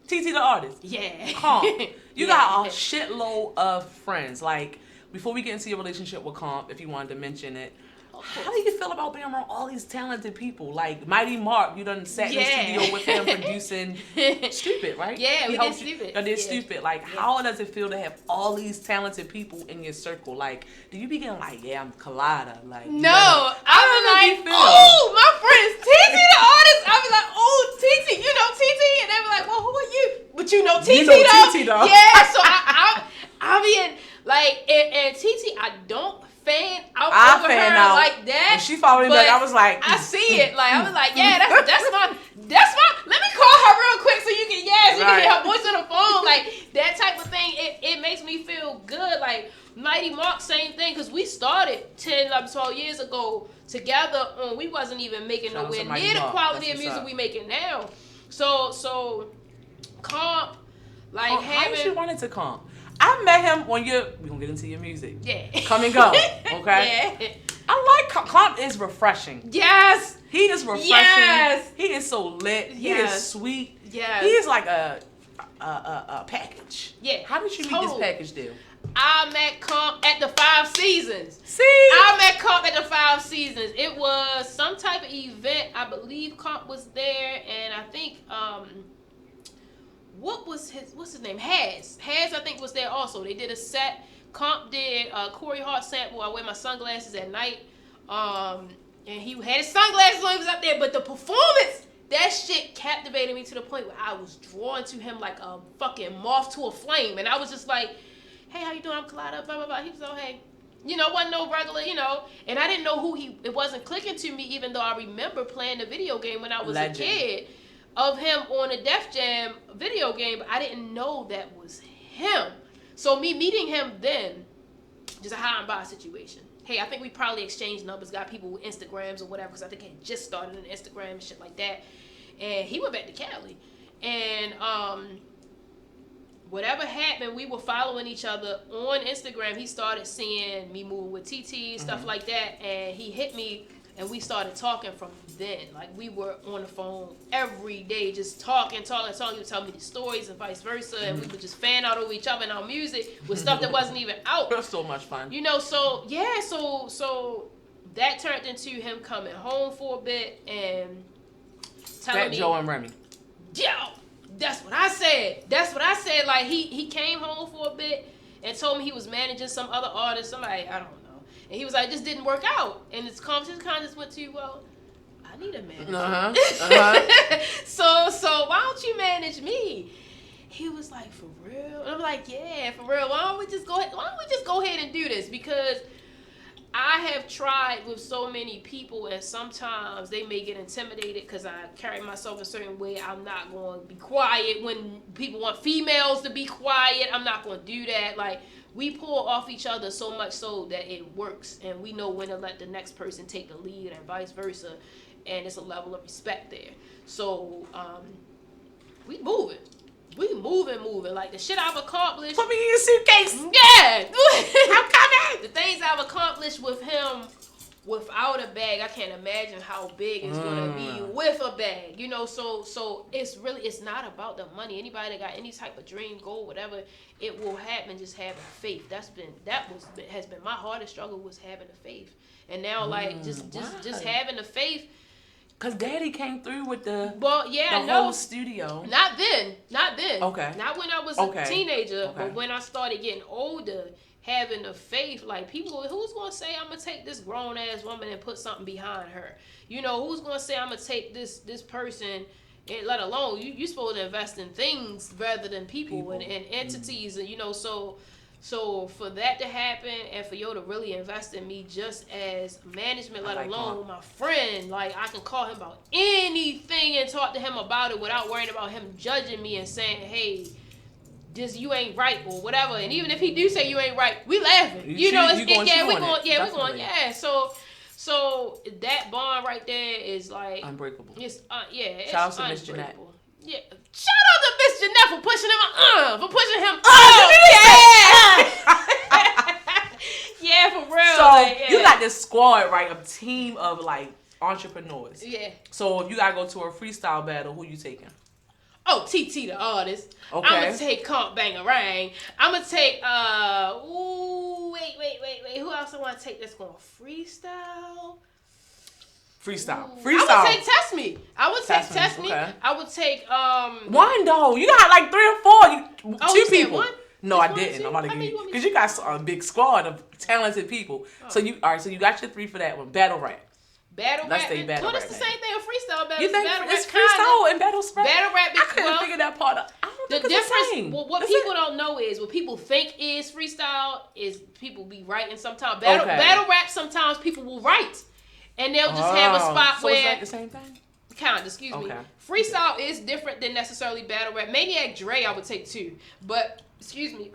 TT the artist. Yeah. Comp. You got a shitload of friends. Like, before we get into your relationship with Comp, if you wanted to mention it, how do you feel about being around all these talented people? Like Mighty Mark, you done sat in the studio with him producing Stupid, right? Yeah, we did Stupid. You did Stupid. Like, how does it feel to have all these talented people in your circle? Like, do you begin like, yeah, I'm Colada? Like, no, I be like, oh, my friends, TT the artist. I be like, oh, TT, you know TT? And they be like, well, who are you? But you know TT, though. Yeah, so I be in, like, and TT, I don't fan out over her like that. When she followed me back, I was like, I see it. Like, I was like, yeah, that's my. Let me call her real quick so you can hear her voice on the phone. Like, that type of thing, it makes me feel good. Like, Mighty Mark, same thing, because we started 10, 11, 12 years ago together. We wasn't even making nowhere near the quality of music we making now. So Comp, like, how did you run into Comp? I met him when we're gonna get into your music. Yeah. Come and go. Okay? Yeah. I like Comp is refreshing. Yes. He is refreshing. Yes. He is so lit. He is sweet. Yes. He is like a package. Yeah. How did you meet this package deal? I met Comp at the 5 Seasons. See? I met Comp at the 5 Seasons. It was some type of event. I believe Comp was there, and I think what's his name? Has I think was there also. They did a set. Comp did Corey Hart sample. I wear my sunglasses at night. And he had his sunglasses on. He was up there, but the performance, that shit captivated me to the point where I was drawn to him like a fucking moth to a flame. And I was just like, hey, how you doing? I'm Colada, blah, blah, blah. He was like, hey. Wasn't no regular, And I didn't know who it wasn't clicking to me, even though I remember playing the video game when I was a kid of him on a Def Jam video game, but I didn't know that was him. So me meeting him then, just a high and by situation. Hey, I think we probably exchanged numbers, got people with Instagrams or whatever, because I think he had just started an Instagram and shit like that. And he went back to Cali. And whatever happened, we were following each other on Instagram. He started seeing me moving with TT, stuff like that, and he hit me, and we started talking from then. Like, we were on the phone every day, just talking. He would tell me the stories and vice versa, and we would just fan out over each other and our music with stuff that wasn't even out. That's so much fun. So that turned into him coming home for a bit and telling me. Joe and Remy. Yo, that's what I said. Like, he came home for a bit and told me he was managing some other artist, somebody, I don't know. And he was like, it just didn't work out. And this conversation kind of just went to, well, I need a manager. So why don't you manage me? He was like, for real? And I'm like, yeah, for real. Why don't we just go ahead and do this? Because I have tried with so many people, and sometimes they may get intimidated because I carry myself a certain way. I'm not going to be quiet when people want females to be quiet. I'm not going to do that. Like, we pull off each other so much so that it works, and we know when to let the next person take the lead and vice versa, and it's a level of respect there. So we moving. We moving. Like, the shit I've accomplished. Put me in your suitcase. Yeah. I'm coming. The things I've accomplished with him without a bag, I can't imagine how big it's gonna be with a bag. So it's not about the money. Anybody that got any type of dream, goal, whatever, it will happen. Just having faith. Has been my hardest struggle, was having the faith. And now, like, just having the faith. Cause Daddy came through with the whole studio. Not then. Okay. Not when I was a teenager, but when I started getting older, having the faith. Like, people, who's gonna say I'm gonna take this grown ass woman and put something behind her? Who's gonna say I'm gonna take this person, and let alone you supposed to invest in things rather than people. And entities, and so So for that to happen and for yo to really invest in me just as management, let alone my friend, like I can call him about anything and talk to him about it without worrying about him judging me and saying, hey, this you ain't right or whatever. And even if he do say you ain't right, we laughing. We going. So that bond right there is like unbreakable. It's it's shout out to Miss Jeanette. Yeah, shout out to Miss Jeanette for pushing him yeah, for real. So you got this squad, right? A team of like entrepreneurs. Yeah. So if you gotta go to a freestyle battle, who you taking? Oh, TT the artist. Okay. I'm gonna take Comp Bangarang. I'm gonna take wait. Who else I want to take that's going freestyle? Freestyle. I would take Test Me. I would take Test Me. Okay. I would take one though. You got like 3 or 4. Two people. One? No, I didn't. I'm about to give you because you got a big squad of talented people. Oh. So you got your 3 for that one. Battle rap. Battle Let's rap. Say battle rap. It's the same thing with freestyle battle. You think it's freestyle and battle rap? Battle rap. I couldn't figure that part out. I don't think the it's difference. the same. What people don't know is what people think is freestyle is people be writing sometimes. Battle rap sometimes people will write. And they'll just have a spot so where... it's like the same thing? Kind of, excuse me. Freestyle is different than necessarily battle rap. Maniac Dre I would take too. But, excuse me,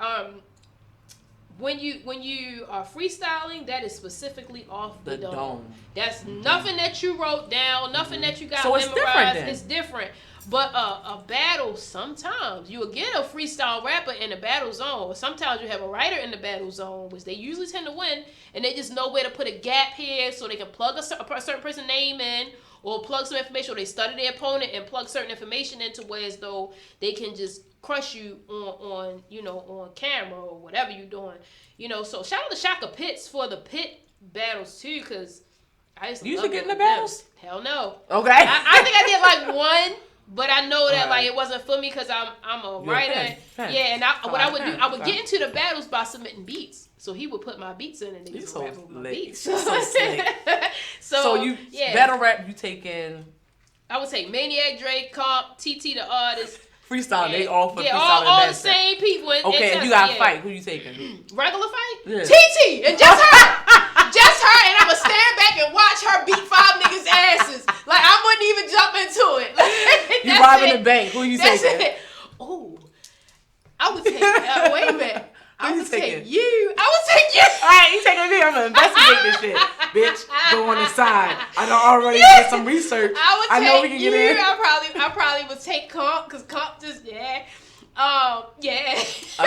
when you are freestyling, that is specifically off the dome. That's nothing that you wrote down, nothing that you got memorized. It's different. But a battle, sometimes you will get a freestyle rapper in the battle zone. Sometimes you have a writer in the battle zone, which they usually tend to win, and they just know where to put a gap here so they can plug a certain person's name in or plug some information, or they study their opponent and plug certain information into where as though they can just crush you on camera or whatever you're doing. So shout out to Shaka Pitts for the pit battles too, because I used to you used to get in the battles? Hell no. Okay. I think I did like one. But I know that like it wasn't for me because I'm a writer. Yeah, and I would get into the battles by submitting beats. So he would put my beats in and they would rap over my beats. So slick. So you battle rap you taking? I would take Maniac Dre, Comp, TT the artist. Freestyle, they all for freestyle. All the same people. Okay, if you got to fight, who you taking? Regular fight? Yeah. TT and just her. Just her, and I'ma stand back and watch her beat 5 niggas' asses. Like I wouldn't even jump into it. Like, you robbing the bank. Who you taking? Oh, I would take. Wait a minute. I would take you. All right, you taking me. I'm gonna investigate this shit, bitch. Go on the side. I done already did some research. I know we can get in. I probably would take Comp because Comp just A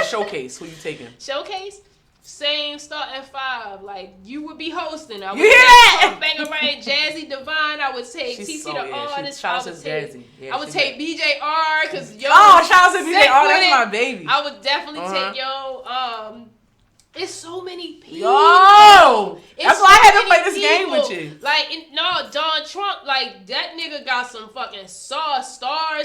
showcase. Who you taking? Showcase. Same starting 5. Like you would be hosting. I would take Bangarang, Jazzy Divine. I would take TT the artist. I would take BJR because shout out to BJR. That's my baby. I would definitely take It's so many people. That's why I had to play this game with you. Like, Don Trump, like, that nigga got some fucking stars,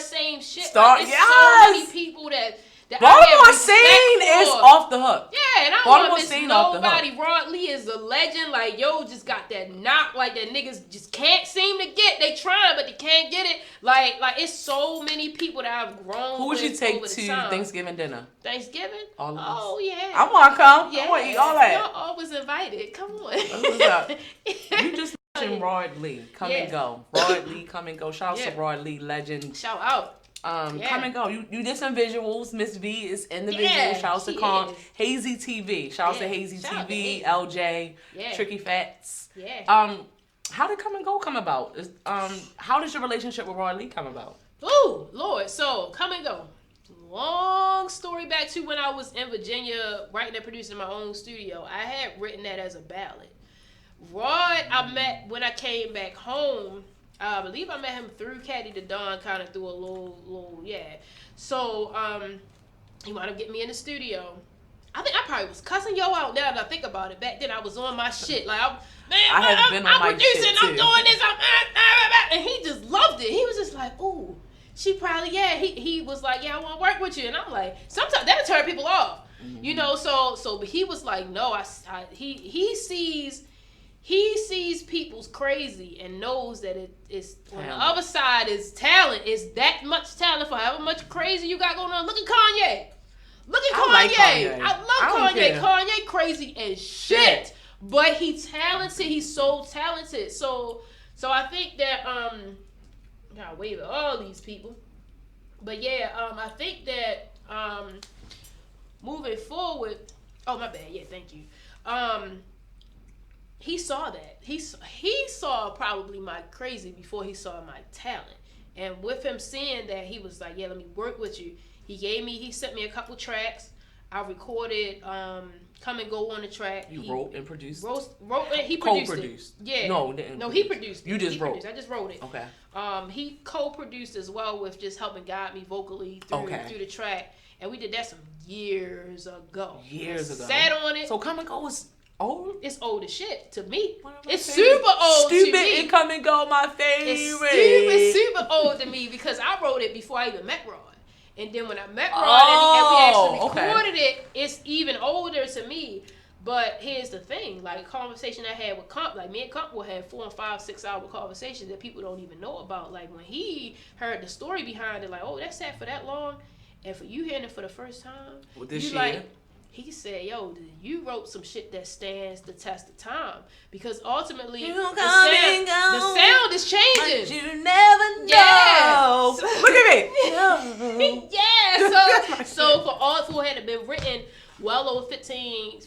same shit. So many people that Baltimore scene is off the hook. Yeah, and I don't want to miss nobody. Rod Lee is a legend. Like, just got that knock. Like, that niggas just can't seem to get. They trying, but they can't get it. Like it's so many people that I've grown Who would you take to Thanksgiving dinner? Thanksgiving? All of us. Oh, yeah. I want to come. Yeah. I want to eat all that. Y'all always invited. Come on. What's up? You just mentioned Rod Lee. Come and go. Rod Lee, come and go. Shout out to Rod Lee, legend. Shout out. Come and go. You did some visuals. Miss V is in the visuals. Shout out to Con. Hazy TV. Shout out to Hazy TV. LJ. Tricky Fats. Yeah. How did Come and Go come about? How does your relationship with Rod Lee come about? Ooh, Lord. So, Come and Go. Long story back to when I was in Virginia writing and producing my own studio. I had written that as a ballad. Rod, I met when I came back home. I believe I met him through Caddy the Don, kind of through a little. So, he wound up getting me in the studio. I think I probably was cussing yo out now that I think about it. Back then, I was on my shit. Like, I'm producing, I'm doing this, and he just loved it. He was just like, ooh, she probably, he was like, I want to work with you. And I'm like, sometimes that'll turn people off. Mm-hmm. But he was like, no, he sees people's crazy and knows that it's on the other side is talent. Is that much talent for however much crazy you got going on. Look at Kanye. Look at I like Kanye. I love Kanye. Care. Kanye crazy as shit. But he's talented. He's so talented. So I think that gotta wave at all these people. But yeah, I think that moving forward. Oh my bad. Yeah, thank you. He saw that. He saw probably my crazy before he saw my talent. And with him seeing that, he was like, yeah, let me work with you. He sent me a couple tracks. I recorded Come and Go on the track. You wrote and produced? Wrote and he produced Co-produced. it. Yeah. No, he produced it. You just wrote. I just wrote it. Okay. He co-produced as well with just helping guide me vocally through the track. And we did that some years ago. Sat on it. So Come and Go was old? It's old as shit to me. It's super old to me. Stupid and Come and Go, my favorite. It's super old to me because I wrote it before I even met Rod. And then when I met Rod and we actually recorded it, it's even older to me. But here's the thing, like conversation I had with Comp, like me and Comp will have 4 and 5, 6 hour conversations that people don't even know about. Like when he heard the story behind it, like, oh, that sat for that long. And for you hearing it for the first time, he said, yo, you wrote some shit that stands the test of time. Because ultimately, the sound is changing. But you never know. Yeah. Look at me. Yeah. So for all who had been written well over 15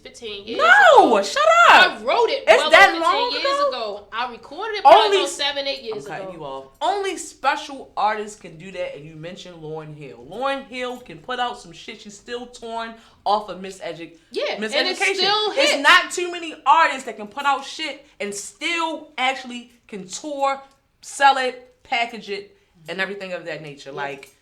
years ago. Shut up. I wrote it It's that long 15 years ago. I recorded it probably 7, 8 years ago. You off. Only special artists can do that, and you mentioned Lauryn Hill. Lauryn Hill can put out some shit. She's still torn off of Miseducation. And it's still hits. It's not too many artists that can put out shit and still actually can tour, sell it, package it, and everything of that nature. Yeah. Like,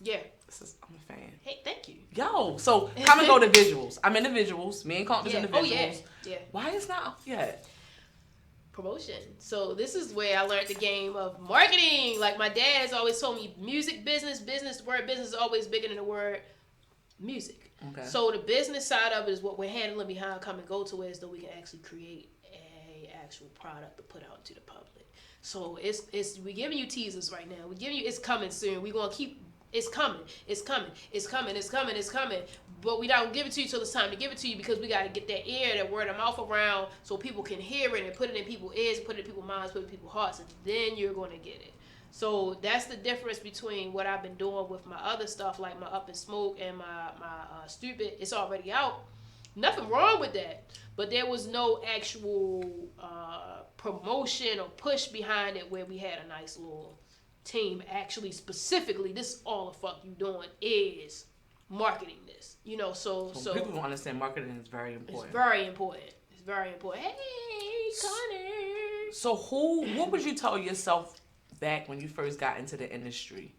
I'm a fan. Hey, thank you. Yo, so Come and Go to visuals. I'm in the visuals. Me and Comp is in the visuals. Yeah. Why is not out yet? Promotion. So this is where I learned the game of marketing. Like my dad has always told me, music business, the word business is always bigger than the word music. Okay. So the business side of it is what we're handling behind Come and Go to where so we can actually create a actual product to put out to the public. So we're giving you teasers right now. We're giving you it's coming soon. We're gonna keep it's coming. But we don't give it to you till it's time to give it to you because we got to get that that word of mouth around so people can hear it and put it in people's ears, put it in people's minds, put it in people's hearts, and then you're going to get it. So that's the difference between what I've been doing with my other stuff, like my Up in Smoke and my Stupid. It's already out. Nothing wrong with that. But there was no actual promotion or push behind it where we had a nice little team actually specifically this is all the fuck you doing is marketing this, so people don't understand marketing is very important. It's very important. Hey, Connor. So what would you tell yourself back when you first got into the industry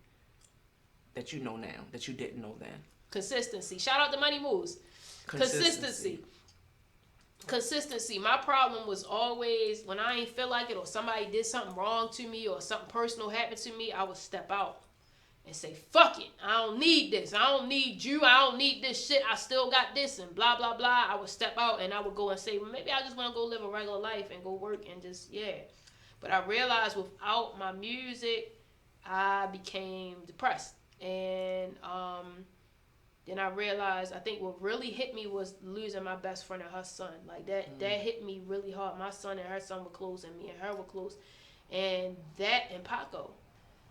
that you know now that you didn't know then? Consistency. Shout out to Money Moves. Consistency. My problem was always when I ain't feel like it or somebody did something wrong to me or something personal happened to me, I would step out and say, fuck it. I don't need this. I don't need you. I don't need this shit. I still got this and blah, blah, blah. I would step out and I would go and say, well, maybe I just want to go live a regular life and go work and just, But I realized without my music, I became depressed. And, then I realized, I think what really hit me was losing my best friend and her son. Like that hit me really hard. My son and her son were close and me and her were close. And that and Paco.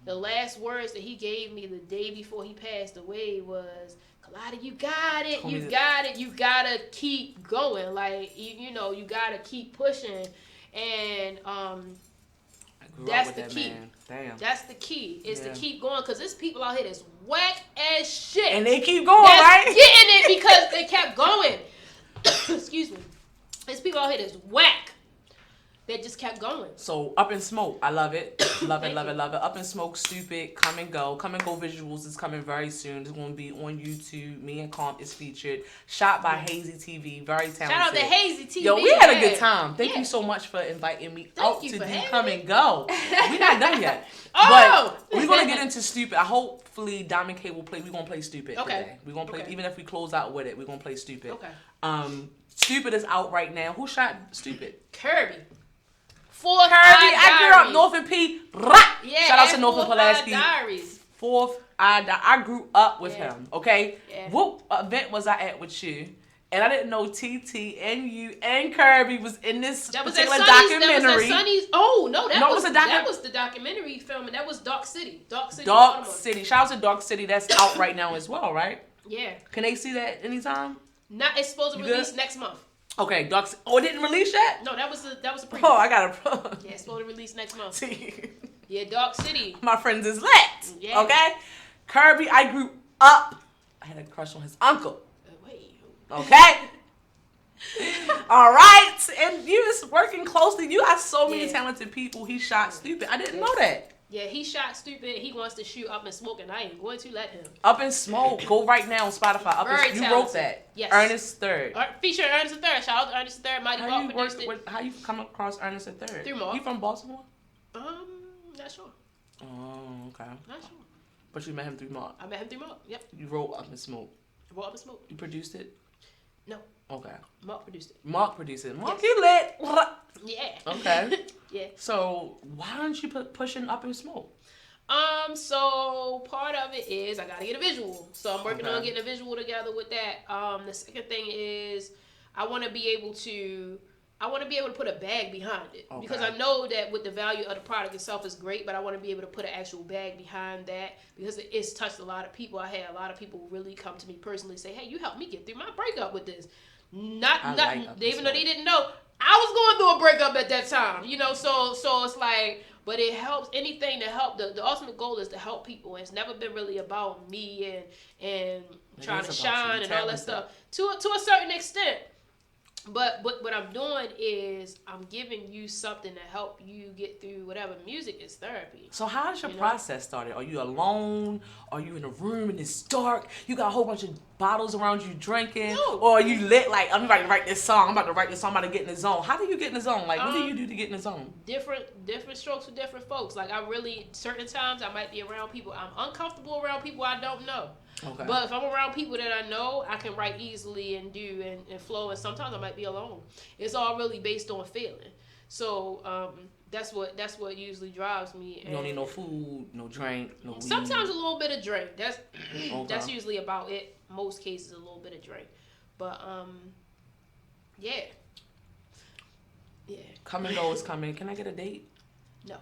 The last words that he gave me the day before he passed away was, Colada, you got it. You got it. You got to keep going. Like, you got to keep pushing. And that's the key. Man. Damn. That's the key. Is to keep going because there's people out here that's whack as shit. And they keep going, right? Getting it because they kept going. Excuse me. There's people out here that's whack. That just kept going. So Up in Smoke, I love it. Love it. Up in Smoke, Stupid, Come and Go. Come and Go visuals is coming very soon. It's going to be on YouTube. Me and Comp is featured. Shot by Hazy TV. Very talented. Shout out to Hazy TV. Yo, we had a good time. Thank you so much for inviting me out to do Come and Go. We're not done yet. But we're going to get into Stupid. Hopefully Diamond K will play. We're going to play Stupid today. We're going to play, even if we close out with it, we're going to play Stupid. Okay. Stupid is out right now. Who shot Stupid? Kirby. I grew up North and P. Yeah, shout out to North and Pulaski. 4th, I grew up with him. Okay, Yeah. What event was I at with you? And I didn't know TT and you and Kirby was in this particular documentary. That was at Sonny's. Oh no, that was the documentary film, and that was Dark City. Dark City. Shout out to Dark City. That's out right now as well, right? Yeah. Can they see that anytime? It's supposed to release next month. Okay, Dark City. Oh, it didn't release yet? No, that was a preview. Oh, I got Yeah, it's supposed to release next month. Yeah, Dark City. My friends is lit. Yeah. Okay? Kirby, I grew up. I had a crush on his uncle. Okay? All right. And you was working closely. You got so many talented people. He shot stupid. I didn't know that. Yeah, he shot stupid. He wants to shoot Up in Smoke, and I ain't going to let him. Up in Smoke. Go right now on Spotify. You wrote that. Yes. Ernest III. Featuring Ernest III. Shout out to Ernest III. Mighty Ball produced it. How you come across Ernest III? Through Mark. You from Baltimore? Not sure. Oh, okay. Not sure. But you met him through Mark. I met him through Mark. Yep. You wrote Up in Smoke. I wrote Up in Smoke. You produced it? No. Okay. Mark produced it. Mark, you lit. Yeah. Okay. Yeah. So why aren't you pushing Up in Smoke? So part of it is I gotta get a visual. So I'm working on getting a visual together with that. The second thing is I want to be able to put a bag behind it. Okay. Because I know that with the value of the product itself is great, but I want to be able to put an actual bag behind that because it's touched a lot of people. I had a lot of people really come to me personally say, "Hey, you helped me get through my breakup with this." Even though they didn't know I was going through a breakup at that time, so it's like, but it helps. Anything to help. The ultimate goal is to help people, and it's never been really about me and trying to shine and all that stuff to a certain extent. But what I'm doing is I'm giving you something to help you get through whatever. Music is therapy. So how does your process started? Are you alone? Are you in a room and it's dark? You got a whole bunch of bottles around you drinking? No. Or are you lit like, I'm about to write this song, I'm about to get in the zone? How do you get in the zone? Like, what do you do to get in the zone? Different strokes for different folks. Like, certain times I might be around people. I'm uncomfortable around people I don't know. Okay. But if I'm around people that I know, I can write easily and do and flow. And sometimes I might be alone. It's all really based on feeling. So that's what usually drives me. You don't need no food, no drink, no weed. Sometimes a little bit of drink. That's usually about it. Most cases, a little bit of drink. But yeah. Come and go is coming. Can I get a date? No.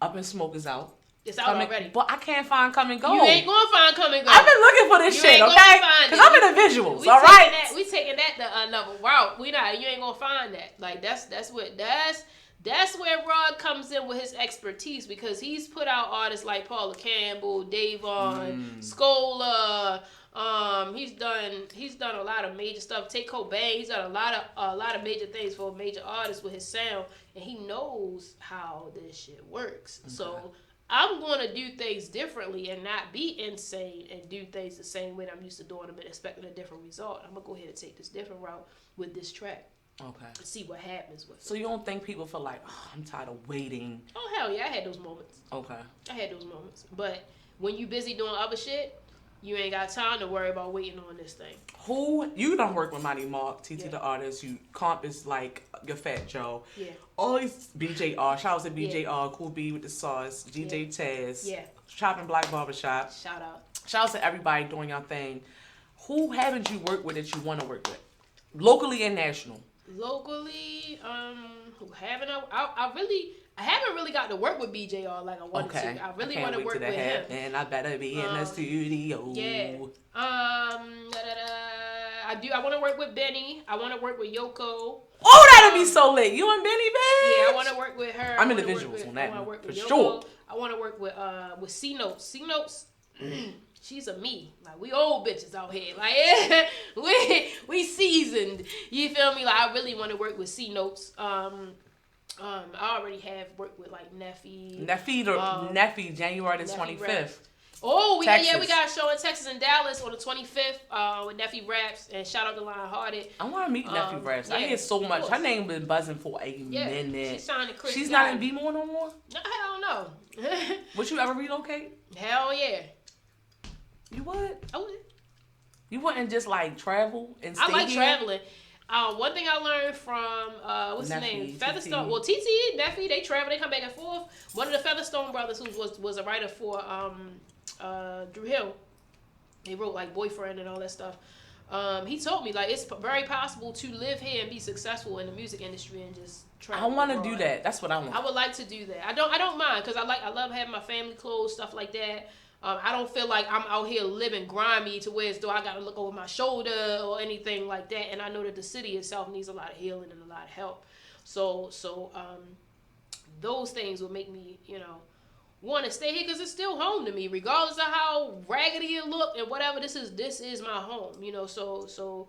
Up in Smoke is out. It's out already. But I can't find Come and Go. You ain't gonna find Come and Go. I've been looking for this shit, okay? Because I'm in the visuals, all right? We taking that to another route. You ain't gonna find that. Like, that's where Rod comes in with his expertise, because he's put out artists like Paula Campbell, Davon, Scola. He's done a lot of major stuff. Take Cobain. He's done a lot of major things for major artists with his sound, and he knows how this shit works. Okay. So I'm going to do things differently and not be insane and do things the same way that I'm used to doing them and expecting a different result. I'm going to go ahead and take this different route with this track. Okay. And see what happens with it. So you don't think people feel like, I'm tired of waiting? Oh, hell yeah. I had those moments. Okay. I had those moments. But when you busy doing other shit, you ain't got time to worry about waiting on this thing. You don't work with Mighty Mark, TT the artist. You comp is like your Fat Joe. Yeah. Always BJR. Shout out to BJR, Cool B with the sauce, DJ Taz. Yeah. Chopping Black Barbershop. Shout out. Shout out to everybody doing your thing. Who haven't you worked with that you want to work with? Locally and national. Locally, who haven't I haven't really got to work with BJR like I wanted to. I really want to work with him. And I better be in the studio. Yeah. I want to work with Benny. I want to work with Yoko. Oh, that'd be so lit. You and Benny, bitch. Yeah, I want to work with her. I'm in the visuals on that one, for sure. I want to work with C Notes. C Notes. She's a me. Like, we old bitches out here. Like, we seasoned. You feel me? Like, I really want to work with C Notes. I already have worked with like Neffy, January the 25th. Oh, we got a show in Texas and Dallas on the 25th with Neffy Raps, and shout out to Lion Hearted. I want to meet Neffy Raps. Yeah, I hear so much. Her name been buzzing for a minute. She sounded crazy. She's not in B-More no more? No, hell no. Would you ever relocate? Hell yeah. You would? I would. You wouldn't just like travel and stay I like traveling. One thing I learned from what's his name, Featherstone. Well, TT, Neffy, they travel, they come back and forth. One of the Featherstone brothers, who was a writer for Drew Hill, he wrote like Boyfriend and all that stuff. He told me like it's very possible to live here and be successful in the music industry and just travel. I want to do that. That's what I want. I would like to do that. I don't mind because I love having my family clothes, stuff like that. I don't feel like I'm out here living grimy to where as though I got to look over my shoulder or anything like that. And I know that the city itself needs a lot of healing and a lot of help. So those things will make me, want to stay here because it's still home to me, regardless of how raggedy it look and whatever. This is my home, So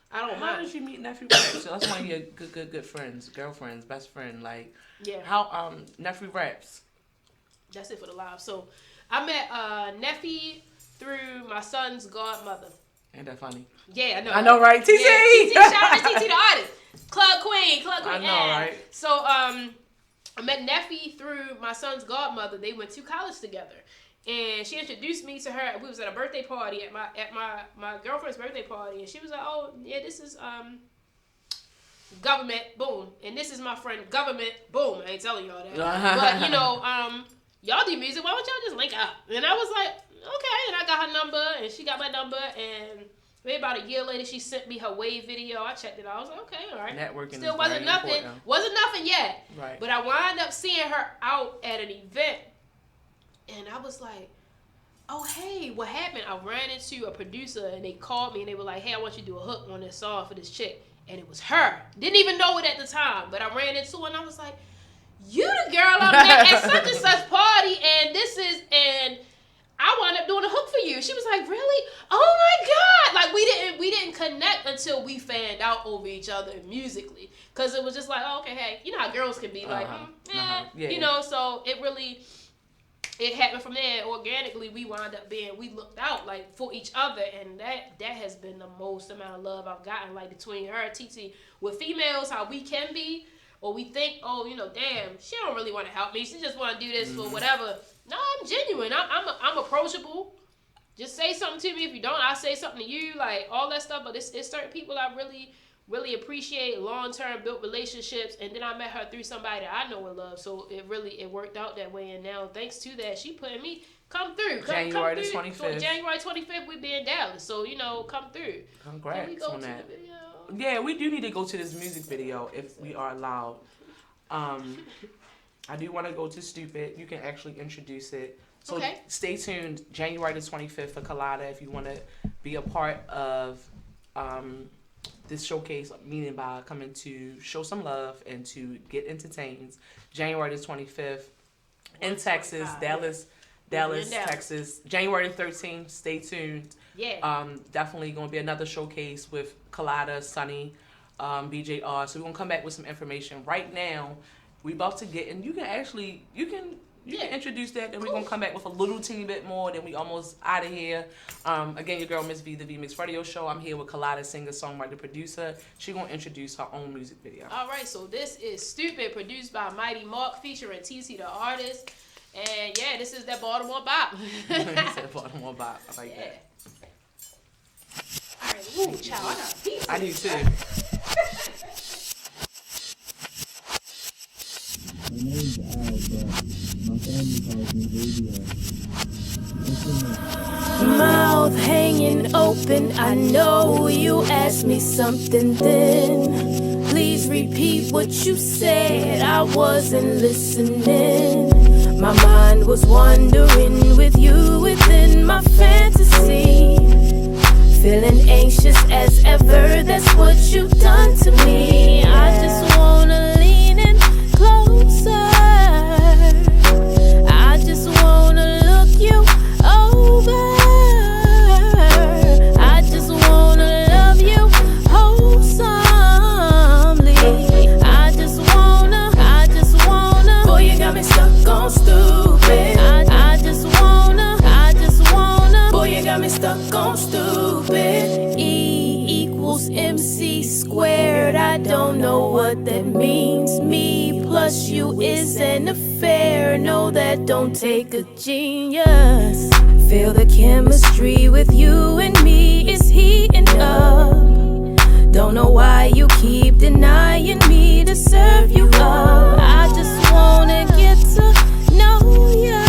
I don't mind. How did you meet Nephew Raps? So that's one of your good friends, girlfriends, best friend. Like, yeah. How Nephew Raps? That's it for the live. So I met Neffy through my son's godmother. Ain't that funny? Yeah, I know. I know, right? TT! Yeah, TT, shout out to TT, the artist. Club Queen. I know, right? So, I met Neffy through my son's godmother. They went to college together. And she introduced me to her. We was at a birthday party, at my girlfriend's birthday party. And she was like, oh, yeah, this is government, boom. And this is my friend, government, boom. I ain't telling y'all that. But, y'all do music, why don't y'all just link up? And I was like, okay. And I got her number, and she got my number, and maybe about a year later, she sent me her Wave video. I checked it out. I was like, okay, all right. Networking still wasn't nothing. Important. Wasn't nothing yet. Right. But I wound up seeing her out at an event, and I was like, oh, hey, what happened? I ran into a producer, and they called me, and they were like, hey, I want you to do a hook on this song for this chick. And it was her. Didn't even know it at the time, but I ran into her, and I was like, you the girl I met at such and such party, and I wound up doing a hook for you. She was like, really? Oh my God. Like we didn't connect until we fanned out over each other musically. Cause it was just like, oh, okay, hey, you know how girls can be like, Yeah. So it happened from there. Organically, we looked out like for each other, and that has been the most amount of love I've gotten, like between her and TT. With females, how we can be, or we think, oh, damn, she don't really want to help me. She just want to do this for whatever. No, I'm genuine. I'm approachable. Just say something to me. If you don't, I'll say something to you. Like, all that stuff. But it's certain people I really, really appreciate, long-term built relationships. And then I met her through somebody that I know and love. So it worked out that way. And now, thanks to that, she putting me, come through. January the 25th. So January 25th, we be in Dallas. So, come through. Congrats on that. Yeah, we do need to go to this music video if we are allowed. I do want to go to Stupid. You can actually introduce it. So Stay tuned, January the 25th for Colada if you want to be a part of this showcase, meaning by coming to show some love and to get entertained. January the 25th in Texas, Dallas, Texas. January 13th, stay tuned. Yeah. Definitely going to be another showcase with Colada, Sunny, BJR. So we're going to come back with some information. Right now, we about to get, and you can introduce that, then we're going to come back with a little teeny bit more, then we almost out of here. Again, your girl, Miss V, the VMix Radio Show. I'm here with Colada, singer, songwriter, producer. She going to introduce her own music video. All right, so this is Stupid, produced by Mighty Mark, featuring TT, the artist. And yeah, this is that Baltimore bop. He said Baltimore bop. I like that. All right, ooh, child, I got a piece. I do too. My name's Al, but my family calls me Baby Al. Mouth hanging open, I know you asked me something then. Please repeat what you said, I wasn't listening. My mind was wandering with you within my fantasy. Feeling anxious as ever, that's what you've done to me. I just wanna lean in closer. I just wanna look you over. I just wanna love you wholesomely. I just wanna. Boy, you got me stuck on stupid. I just wanna. Boy, you got me stuck on stupid. E equals MC squared. I don't know what that means. Me plus you is an affair. No, that don't take a genius. Feel the chemistry with you and me is heating up. Don't know why you keep denying me to serve you up. I just wanna get to know ya.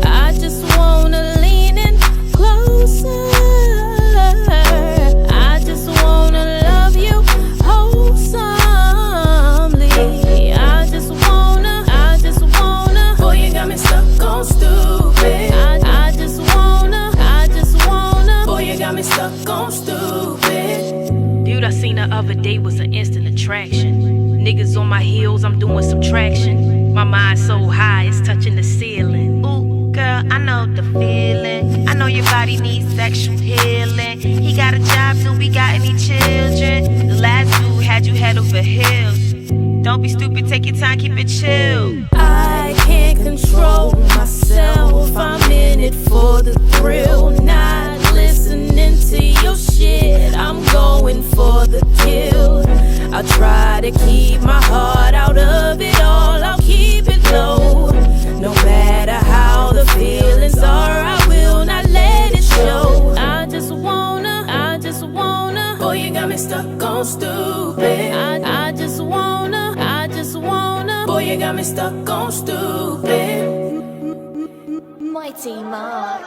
I just wanna lean in closer. I just wanna love you wholesomely. I just wanna. Boy, you got me stuck on stupid. I just wanna. Boy, you got me stuck on stupid. Dude I seen the other day was an instant attraction. Niggas on my heels, I'm doing subtraction. My mind's so high, it's touching the ceiling. Ooh, girl, I know the feeling. I know your body needs sexual healing. He got a job, do we got any children? The last dude had you head over heels. Don't be stupid, take your time, keep it chill. I can't control myself, I'm in it for the thrill. Not listening to your shit, I'm going for the kill. I'll try to keep my heart out of it all, I'll keep it low. No matter how the feelings are, I will not let it show. I just wanna. Boy, you got me stuck on stupid. I just wanna. Boy, you got me stuck on stupid. Mighty Mark.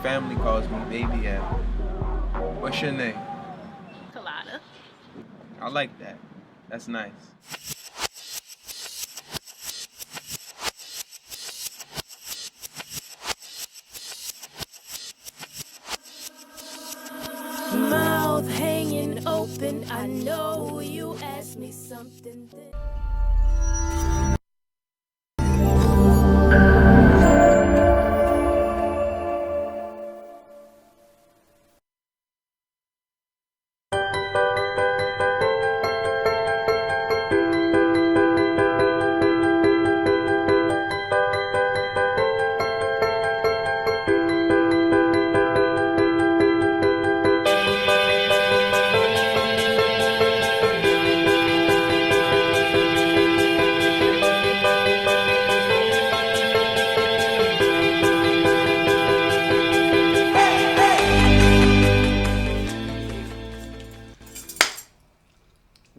Family calls me Baby Al. What's your name? Colada. I like that. That's nice. Mouth hanging open, I know you asked me something.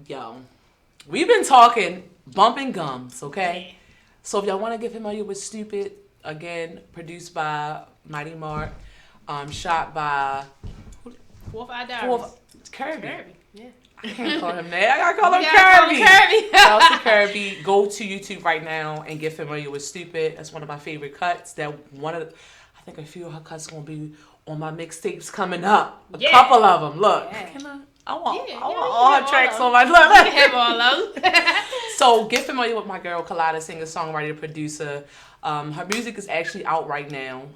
Yo, we've been talking bumping gums, okay? So if y'all want to get familiar with Stupid, again, produced by Mighty Mark, shot by Fourth Eye Diaries. Kirby. Yeah. I can't call him that. I gotta call him Kirby. Kirby. Shout out to Kirby. Go to YouTube right now and get familiar with Stupid. That's one of my favorite cuts. I think a few of her cuts gonna be on my mixtapes coming up. A couple of them. Look, I want all her tracks on my look. You can have all of them. So get familiar with my girl Colada, singer, songwriter, producer. Her music is actually out right now.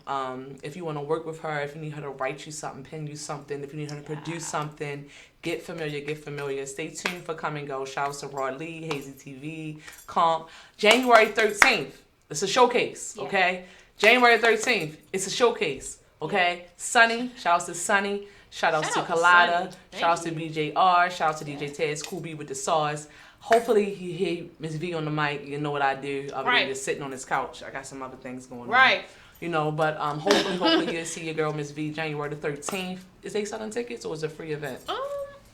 If you want to work with her, if you need her to write you something, pen you something, if you need her to produce something, get familiar. Stay tuned for Come and Go. Shouts to Rod Lee, Hazy TV, Comp. January 13th, it's a showcase, okay? January 13th, it's a showcase, okay? Sunny, shouts to Sunny. Shout outs to Colada. Shout outs to BJR. Shout out to DJ Ted's Cool B with the sauce. Hopefully you hear Miss V on the mic. You know what I do. I'm just sitting on this couch. I got some other things going on. Right. You know, but hopefully you'll see your girl Miss V January the 13th. Is they selling tickets or is it a free event?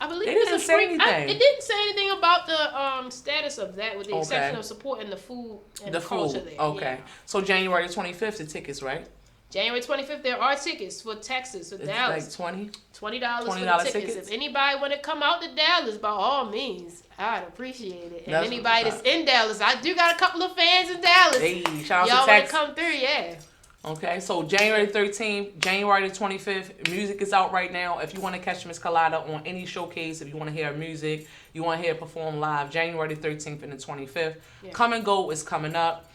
I believe it didn't say anything. It didn't say anything about the status of that, with the exception of supporting the food and the culture there. Okay. Yeah. So January 25th, the tickets, right? January 25th, there are tickets for Texas, for Dallas. Like $20 for the tickets. If anybody want to come out to Dallas, by all means, I'd appreciate it. And anybody that's in Dallas, I do got a couple of fans in Dallas. Hey, shout out Y'all to Texas. want to come through, yeah. Okay, so January 13th, January the 25th, music is out right now. If you want to catch Miss Colada on any showcase, if you want to hear her music, you want to hear her perform live, January the 13th and the 25th. Yeah. Come and Go is coming up,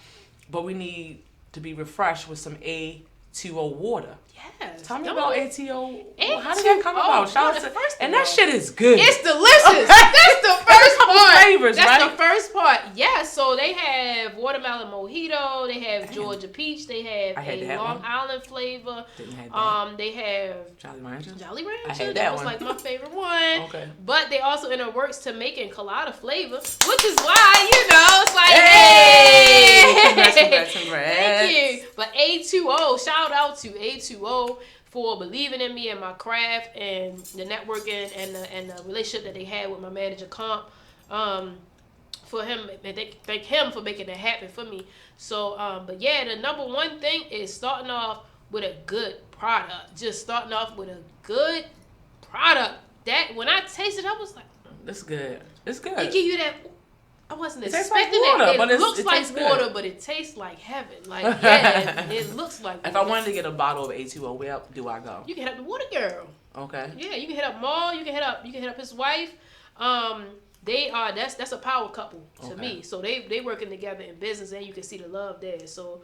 but we need to be refreshed with some A2O water. Yes. Tell me about ATO. How did that come about? Shout out to, and that shit is good. It's delicious. That's the first part. Flavors, That's right? the first part. Yeah, so they have watermelon mojito. They have Georgia peach. They have a Long Island flavor. Didn't have that. They have Jolly Rancher. Jolly Rancher. I had that was one. like my favorite one. Okay. But they also in the works to making colada flavor, which is why it's like hey. Congrats. Thank you. But A2O, shout out to A2O for believing in me and my craft and the networking and the relationship that they had with my manager Comp. For him, and thank him for making that happen for me. So, but yeah, the number one thing is starting off with a good product. Just starting off with a good product. That when I tasted, I was like, "It's good. It's good." It give you that. I wasn't expecting like water, that. But it looks like water, good. But it tastes like heaven. Like yeah, it looks like. If I wanted to get a bottle of A2O, where do I go? You can hit up the Water Girl. Okay. Yeah, you can hit up Maul. You can hit up his wife. They are that's a power couple to me. So they working together in business, and you can see the love there. So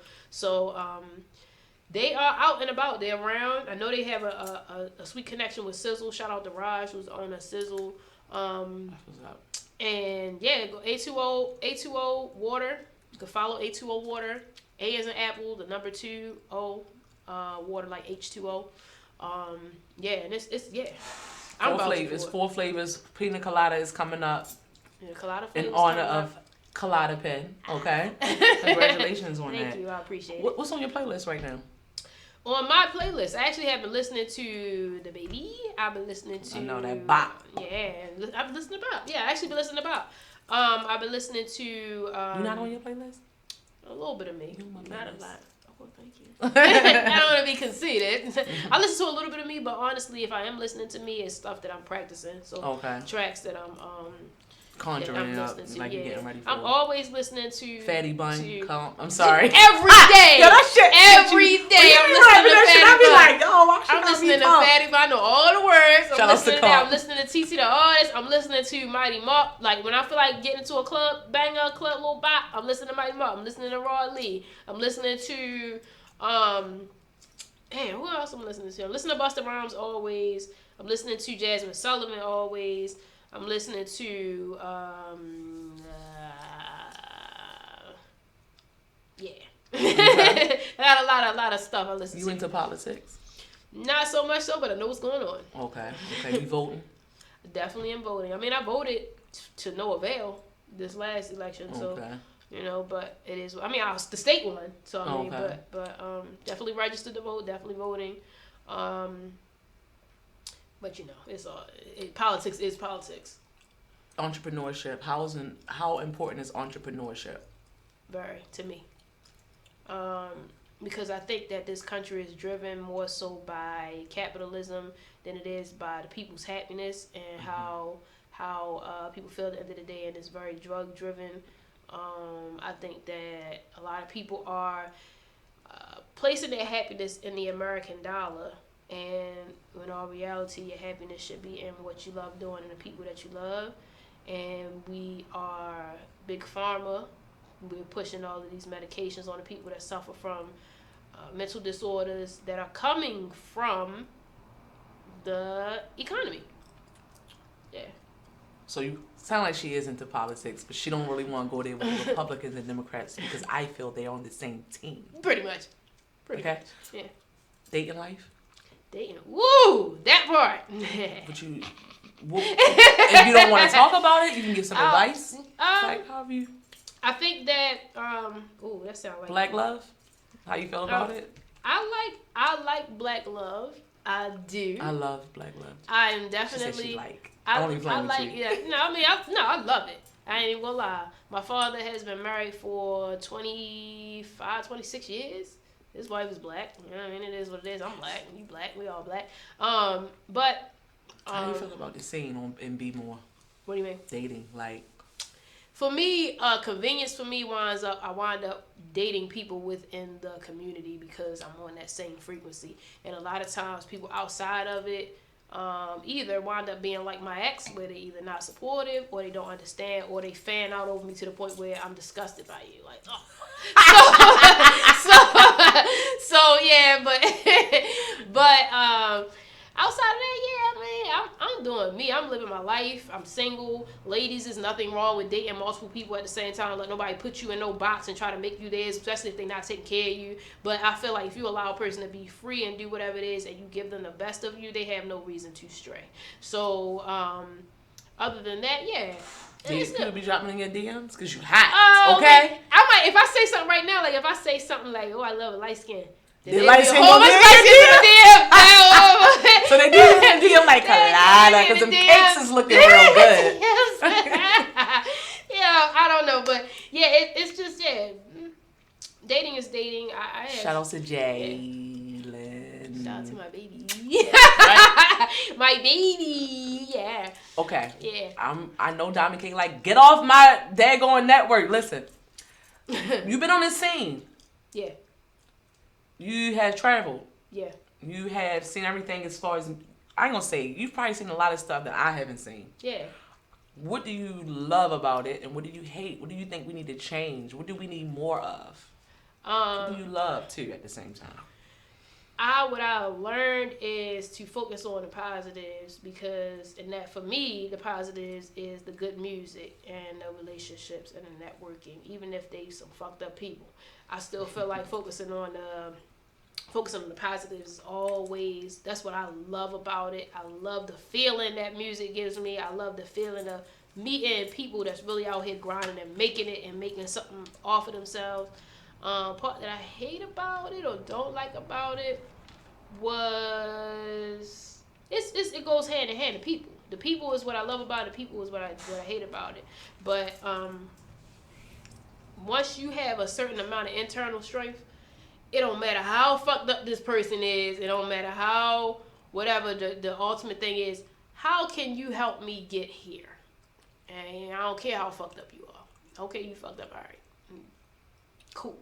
they are out and about. They're around. I know they have a sweet connection with Sizzle. Shout out to Raj, who's the owner of Sizzle. What's up? And yeah, go A2O water. You can follow A2O water. A as in apple, the number 2 O, water like H2O. Yeah, and it's yeah. Four flavors. Pina Colada is coming up. Yeah, Colada in honor of Colada Pen. Okay. Congratulations on that. Thank you. I appreciate it. What's on your playlist right now? On my playlist, I actually have been listening to The Baby. I've been listening to. I know that bop. Yeah, I've been listening to bop. Yeah, I actually been listening to bop. I've been listening to. You not on your playlist? A little bit of me, not a lot. Oh, thank you. I don't want to be conceited. I listen to a little bit of me, but honestly, if I am listening to me, it's stuff that I'm practicing. So tracks that I'm conjuring up, like you're getting ready for. I'm always listening to Fatty Bun. I'm sorry. Every day. Yo, that shit. Every day I'm listening to Fatty Bun. I be like, yo, I'm listening to Fatty Bun. I know all the words. I'm listening to TT the Artist. I'm listening to Mighty Mop. Like when I feel like getting into a club, banger, club, little bop, I'm listening to Mighty Mop. I'm listening to Raw Lee. I'm listening to who else I'm listening to? I'm listening to Busta Rhymes always. I'm listening to Jasmine Sullivan always. I'm listening to a lot of stuff I listen to. You into politics? Not so much so, but I know what's going on. Okay. You voting? Definitely am voting. I mean, I voted to no avail this last election, so you know, but it is. I mean, I was the state one, so I mean, but definitely registered to vote. Definitely voting. But you know, politics is politics. Entrepreneurship. How important is entrepreneurship? Very, to me. Because I think that this country is driven more so by capitalism than it is by the people's happiness and how people feel at the end of the day, and it's very drug driven. I think that a lot of people are placing their happiness in the American dollar. And in all reality, your happiness should be in what you love doing and the people that you love. And we are big pharma. We're pushing all of these medications on the people that suffer from mental disorders that are coming from the economy. Yeah. So you sound like she is into politics, but she don't really want to go there with the Republicans and Democrats because I feel they're on the same team. Pretty much. Pretty much. Yeah. Dating life? Dating. Woo! That part. But if you don't want to talk about it, you can give some advice. Like, how have you? I think that that sounds like Black love. How you feel about it? I like Black love. I do. I love Black love. I am definitely. She said she like. I like. Yeah. No, I mean, I love it. I ain't even gonna lie. My father has been married for 25, 26 years. His wife is black. You know what I mean? It is what it is. I'm black. You black. We all black. But how do you feel about the scene in Be More? What do you mean? Dating, like. For me, convenience for me I wind up dating people within the community because I'm on that same frequency. And a lot of times people outside of it either wind up being like my ex, where they either not supportive or they don't understand or they fan out over me to the point where I'm disgusted by you. Like, oh. So yeah, but outside of that, yeah, I mean, I'm doing me. I'm living my life. I'm single. Ladies, there's nothing wrong with dating multiple people at the same time. Don't let nobody put you in no box and try to make you theirs, especially if they're not taking care of you. But I feel like if you allow a person to be free and do whatever it is and you give them the best of you, they have no reason to stray. So, other than that, yeah. People be dropping in your DMs because you hot, okay? I might, if I say something right now, like if I say something like, oh, I love a light skin. They light skin in the DM. So they do it in the DM like Colada because them cakes is looking real good. Yeah, I don't know, but yeah, it's just, yeah. Dating is dating. Shout out to Jalen. Shout out to my baby. Right? My baby, yeah. Okay. Yeah. I know Diamond King like, get off my daggone network. Listen, you've been on this scene. Yeah. You have traveled. Yeah. You have seen everything as far as, I ain't gonna say, you've probably seen a lot of stuff that I haven't seen. Yeah. What do you love about it and what do you hate? What do you think we need to change? What do we need more of? What do you love too at the same time? What I learned is to focus on the positives because, and that for me, the positives is the good music and the relationships and the networking, even if they some fucked up people. I still feel like focusing on the positives is always, that's what I love about it. I love the feeling that music gives me. I love the feeling of meeting people that's really out here grinding and making something off of themselves. Part that I hate about it or don't like about it was it goes hand in hand. The people is what I love about it. The people is what I hate about it. But once you have a certain amount of internal strength, it don't matter how fucked up this person is. It don't matter how whatever the ultimate thing is. How can you help me get here? And I don't care how fucked up you are. Okay, you fucked up. All right, cool.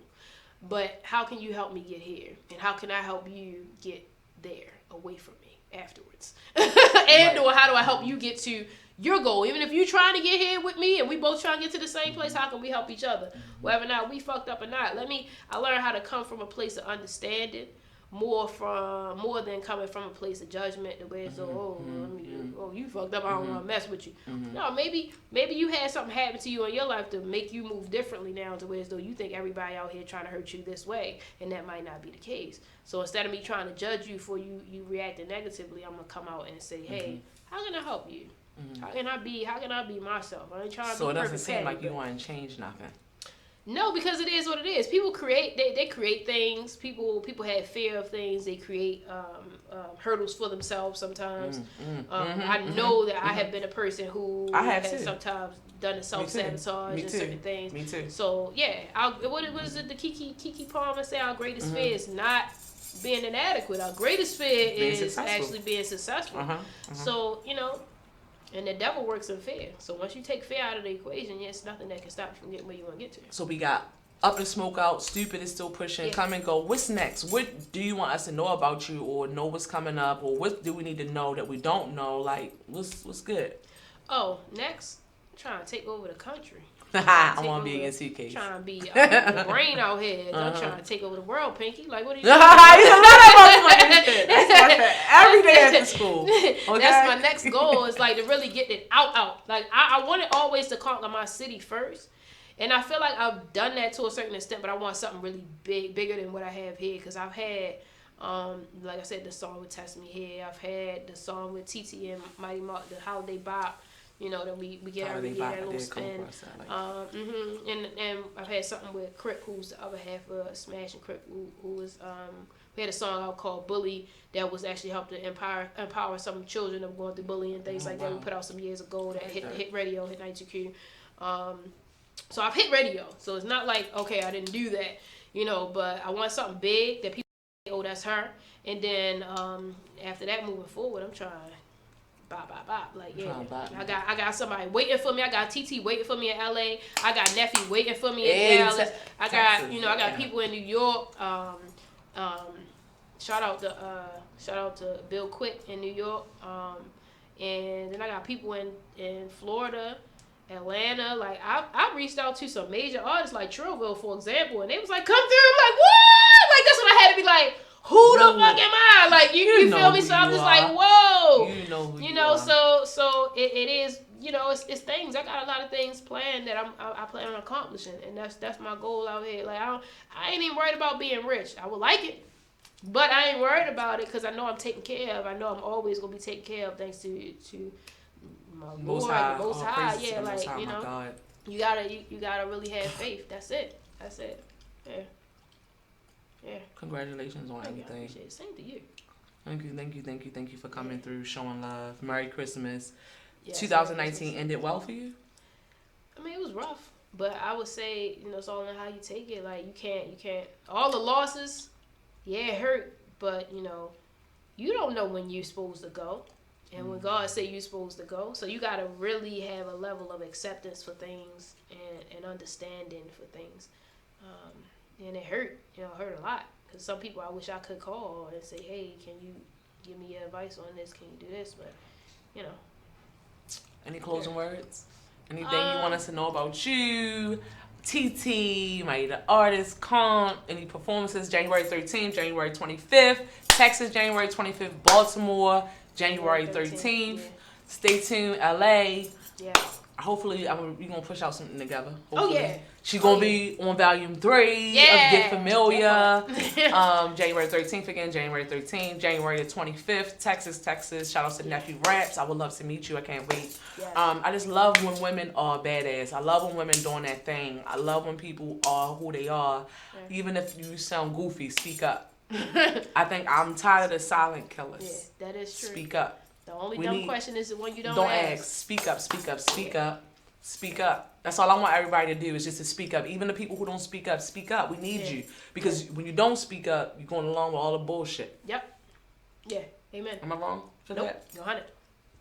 But how can you help me get here? And how can I help you get there away from me afterwards? And or how do I help you get to your goal? Even if you're trying to get here with me and we both trying to get to the same place, how can we help each other? Whether or not we fucked up or not. I learned how to come from a place of understanding more than coming from a place of judgment, the way it's you fucked up, I don't want to mess with you. No, maybe you had something happen to you in your life to make you move differently now, to where as though you think everybody out here trying to hurt you this way, and that might not be the case. So instead of me trying to judge you for you reacting negatively, I'm gonna come out and say, hey, how can I help you? How can I be myself? I ain't trying to so be perfect. So it doesn't seem like you want to change nothing. No, because it is what it is. People create, they create things. People have fear of things. They create hurdles for themselves sometimes. I know that I have been a person who has sometimes done the self-sabotage and certain things. Me too. So, yeah. What was it the Kiki Palmer say? Our greatest fear is not being inadequate. Our greatest fear is actually being successful. So, and the devil works in fear. So once you take fear out of the equation, it's nothing that can stop you from getting where you want to get to. So we got Up and Smoke Out, Stupid is still pushing, Come and Go. What's next? What do you want us to know about you, or know what's coming up, or what do we need to know that we don't know? Like, what's good? Oh, next, I'm trying to take over the country. I want to be in suitcase. Trying to be the brain out here. I'm trying to take over the world, Pinky. Like, what are you doing? That's every day after school. Okay? That's my next goal, is like to really get it out. Like, I wanted always to conquer my city first. And I feel like I've done that to a certain extent, but I want something really bigger than what I have here. Because I've had, like I said, the song with Test Me Here. I've had the song with TT and Mighty Mark, the Holiday Bop. That we get every year, that little spin. And I've had something with Crip, who's the other half of Smash, and Crip, who was we had a song out called Bully that was actually helped to empower some children that were going through bullying and things like that. We put out some years ago that hit radio, hit 92Q. So I've hit radio, so it's not like, okay, I didn't do that, but I want something big that people say, oh, that's her. And then after that, moving forward, I'm trying to bop, bop, bop. Like, yeah. Bop. I got somebody waiting for me. I got TT waiting for me in LA. I got Neffy waiting for me in Dallas. I got, you know, I got people in New York. Shout out to Bill Quick in New York. And then I got people in Florida, Atlanta. Like, I reached out to some major artists like Trillville, for example, and they was like, come through. I'm like, what? Like, that's when I had to be like, who the fuck am I? Like, you feel me? So I'm just like, whoa. You know, so it is, you know, it's things. I got a lot of things planned that I plan on accomplishing, and that's my goal out here. Like, I ain't even worried about being rich. I would like it, but I ain't worried about it because I know I'm taken care of. I know I'm always gonna be taken care of thanks to my Lord, the Most High. Yeah, like, you know, you gotta really have faith. That's it. Yeah. Congratulations on everything. I appreciate it. Same to you. Thank you for coming through, showing love. Merry Christmas. Yes, 2019 ended well for you? I mean, it was rough, but I would say, you know, it's all in how you take it. Like, you can't. All the losses, yeah, it hurt, but you know, you don't know when you're supposed to go, and when God say you're supposed to go, so you gotta really have a level of acceptance for things and understanding for things. And it hurt, you know, it hurt a lot. Because some people I wish I could call and say, hey, can you give me your advice on this? Can you do this? But, you know. Any closing words? Anything you want us to know about you? TT, Mighty the Artist, Comp, any performances? January 13th, January 25th, Texas, January 25th, Baltimore, January 13th. Yeah. Stay tuned, LA. Yeah. Hopefully, we're going to push out something together. Hopefully. Oh, yeah. She's going to be on volume 3 of Get Familiar. January 13th again, January 13th. January the 25th, Texas. Shout out to Nephew Raps. I would love to meet you. I can't wait. Yes. I just love when women are badass. I love when women doing that thing. I love when people are who they are. Yeah. Even if you sound goofy, speak up. I think I'm tired of the silent killers. Yeah, that is true. Speak up. The only dumb question is the one you don't ask. Speak up. That's all I want everybody to do is just to speak up. Even the people who don't speak up. We need you. Because when you don't speak up, you're going along with all the bullshit. Yep. Yeah. Amen. Am I wrong for that? You're 100.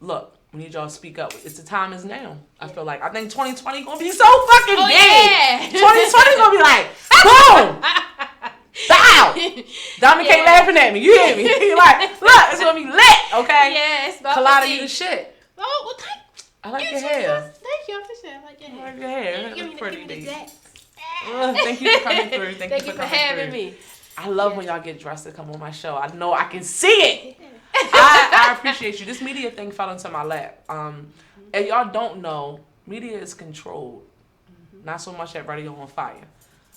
Look, we need y'all to speak up. It's the time is now. I feel like. I think 2020 going to be so fucking big. Yeah. 2020 going to be like, boom. Bow! Dominic ain't laughing at me. You hear me? You're like, look, it's gonna be lit, okay? Yeah, it's about Colada, you the shit. Oh, well, I like your hair. Thank you, I appreciate it. I like your hair. I like your hair. Give me pretty, the thank you for coming through. Thank you for having me. I love when y'all get dressed to come on my show. I know I can see it. I appreciate you. This media thing fell into my lap. And y'all don't know, media is controlled. Not so much at Radio on Fire.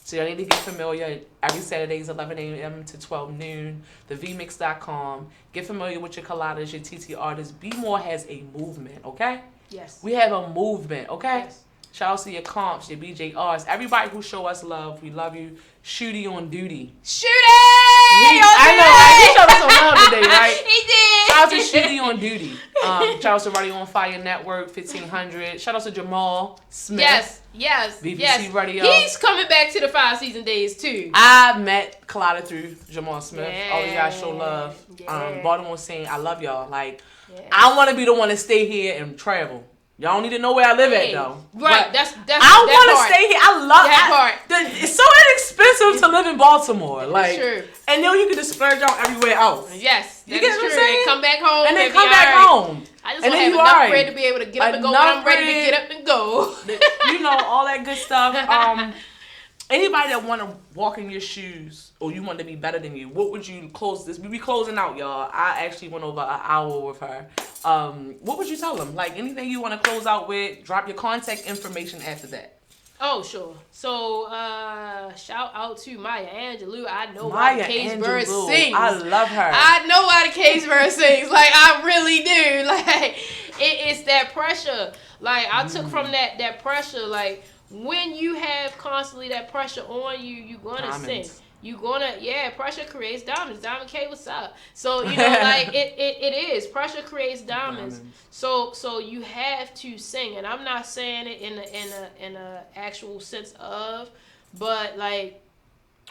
So y'all need to get familiar. Every Saturdays, 11 a.m. to 12 noon. The VMix.com. Get familiar with your Coladas, your TT artists. Be More has a movement, okay? Yes. We have a movement, okay? Yes. Shout out to your comps, your BJRs. Everybody who show us love, we love you. Shooty on duty. Shooty! I know, right? He showed us some love today, right? He did. Shout out to Shooty on duty. Shout out to Radio on Fire Network, 1500. Shout out to Jamal Smith. Yes. BBC Radio. He's coming back to the 5 season days too. I met Colada through Jamal Smith. Yeah. Always gotta show love. Yeah. Baltimore scene, I love y'all. Like, I want to be the one to stay here and travel. Y'all don't need to know where I live at though. Right, but that's I want to stay here. I love that part. It's so inexpensive to live in Baltimore. Like, true. And then you can just splurge out everywhere else. Yes, you get what I'm saying? And come back home. And then come back home. I just want to have enough bread to be able to get up and go when I'm ready to get up and go. You know, all that good stuff. Anybody that want to walk in your shoes or you want to be better than you, what would you close this? We be closing out, y'all. I actually went over an hour with her. What would you tell them? Like, anything you want to close out with, drop your contact information after that. Oh, sure. So, shout out to Maya Angelou. I know why the Cage Bird sings. I love her. I know why the Cage Bird sings. Like, I really do. Like, it's that pressure. Like, I took from that pressure, like, when you have constantly that pressure on you, you're gonna sing. You're gonna, pressure creates diamonds. Diamond K, what's up? So, you know, like, it is. Pressure creates diamonds. So you have to sing. And I'm not saying it in a actual sense of, but, like,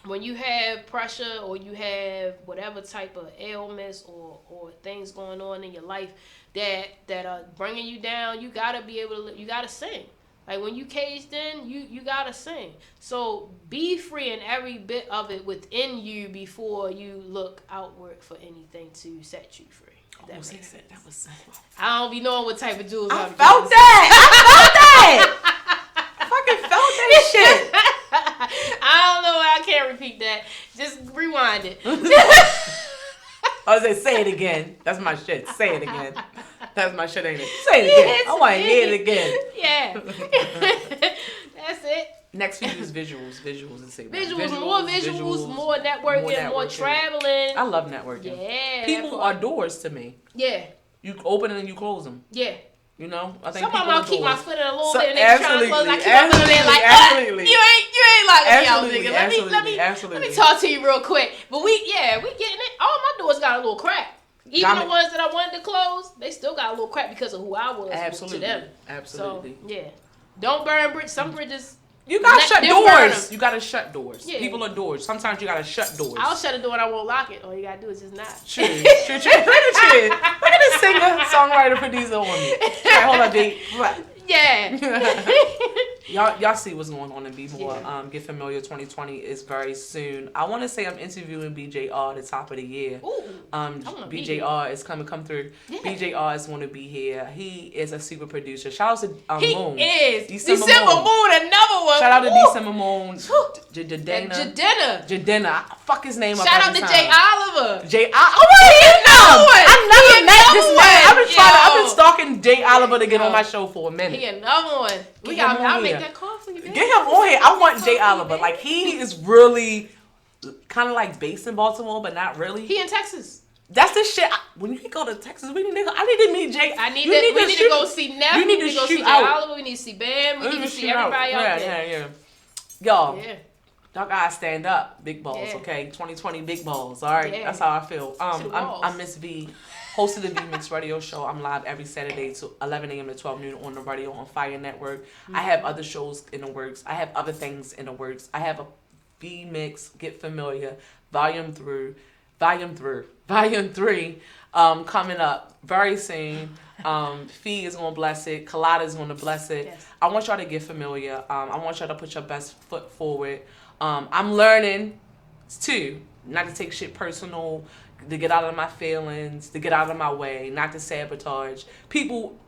when you have pressure or you have whatever type of ailments or things going on in your life that are bringing you down, you gotta be able to, you gotta sing. Like when you caged in, you gotta sing. So be free in every bit of it within you before you look outward for anything to set you free. That was I don't be knowing what type of jewels I felt that. I fucking felt that shit. I don't know. I can't repeat that. Just rewind it. I was like, say it again. That's my shit. Say it again. That's my shit, ain't it? Say it again. I want to hear it again. Yeah. That's it. Next few is visuals. Visuals and say visuals, more networking, more traveling. I love networking. Yeah. People are doors to me. Yeah. You open it and you close them. Yeah. You know, I think sometimes I'll keep my foot in a little so, bit and they trying to close. I keep my foot in there like, you ain't locking me out, nigga. Let me talk to you real quick. But we getting it. All my doors got a little crack. Even the ones that I wanted to close, they still got a little crack because of who I was to them. Absolutely. So, yeah. Don't burn bridges. Some bridges. You gotta shut doors. You gotta shut doors. Yeah. People are doors. Sometimes you gotta shut doors. I'll shut a door and I won't lock it. All you gotta do is just not. True. Look at this singer, songwriter, producer on me. Right, hold on, B. Yeah. Y'all see what's going on in B-More. Yeah. Get Familiar 2020 is very soon. I want to say I'm interviewing BJR the top of the year. Ooh, BJR is come through. Yeah. BJR is going to be here. He is a super producer. Shout out to Moon. He is. December Moon, another one. Shout out to December Moon. Jadena. Fuck his name up. Shout out to Jay Oliver. I never met this man. I've been stalking Jay Oliver to get on my show for a minute. He another one. I'll make that call for you, baby. Get him on here. I want Jay Oliver. Like, he is really kind of like based in Baltimore, but not really. He in Texas. That's the shit. When you go to Texas, I need to meet Jay. We need to go see Neff. We need to go see Jay Oliver. We need to see Bam. We need to see everybody out there. Yeah. Y'all. Yeah. Y'all gotta stand up, big balls, okay? 2020 big balls, all right? That's how I feel. I'm Miss V, host of the VMix radio show. I'm live every Saturday to 11 a.m. to 12 noon on the Radio on Fire Network. I have other shows in the works. I have other things in the works. I have a VMix, Get Familiar, Volume 3, coming up very soon. Fee is gonna bless it. Colada is gonna bless it. Yes. I want y'all to get familiar. I want y'all to put your best foot forward. I'm learning too, not to take shit personal, to get out of my feelings, to get out of my way, not to sabotage. People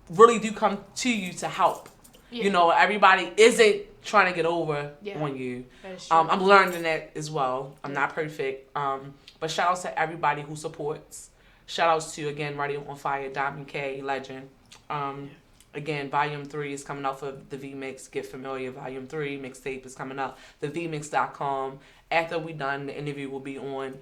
really do come to you to help. Yeah. You know, everybody isn't trying to get over on you. I'm learning that as well. I'm not perfect. But shout outs to everybody who supports. Shout outs to, again, Radio on Fire, Diamond K, Legend. Again, Volume 3 is coming out for the VMix. Get Familiar. Volume 3 mixtape is coming out. TheVMix.com. After we done, the interview will be on.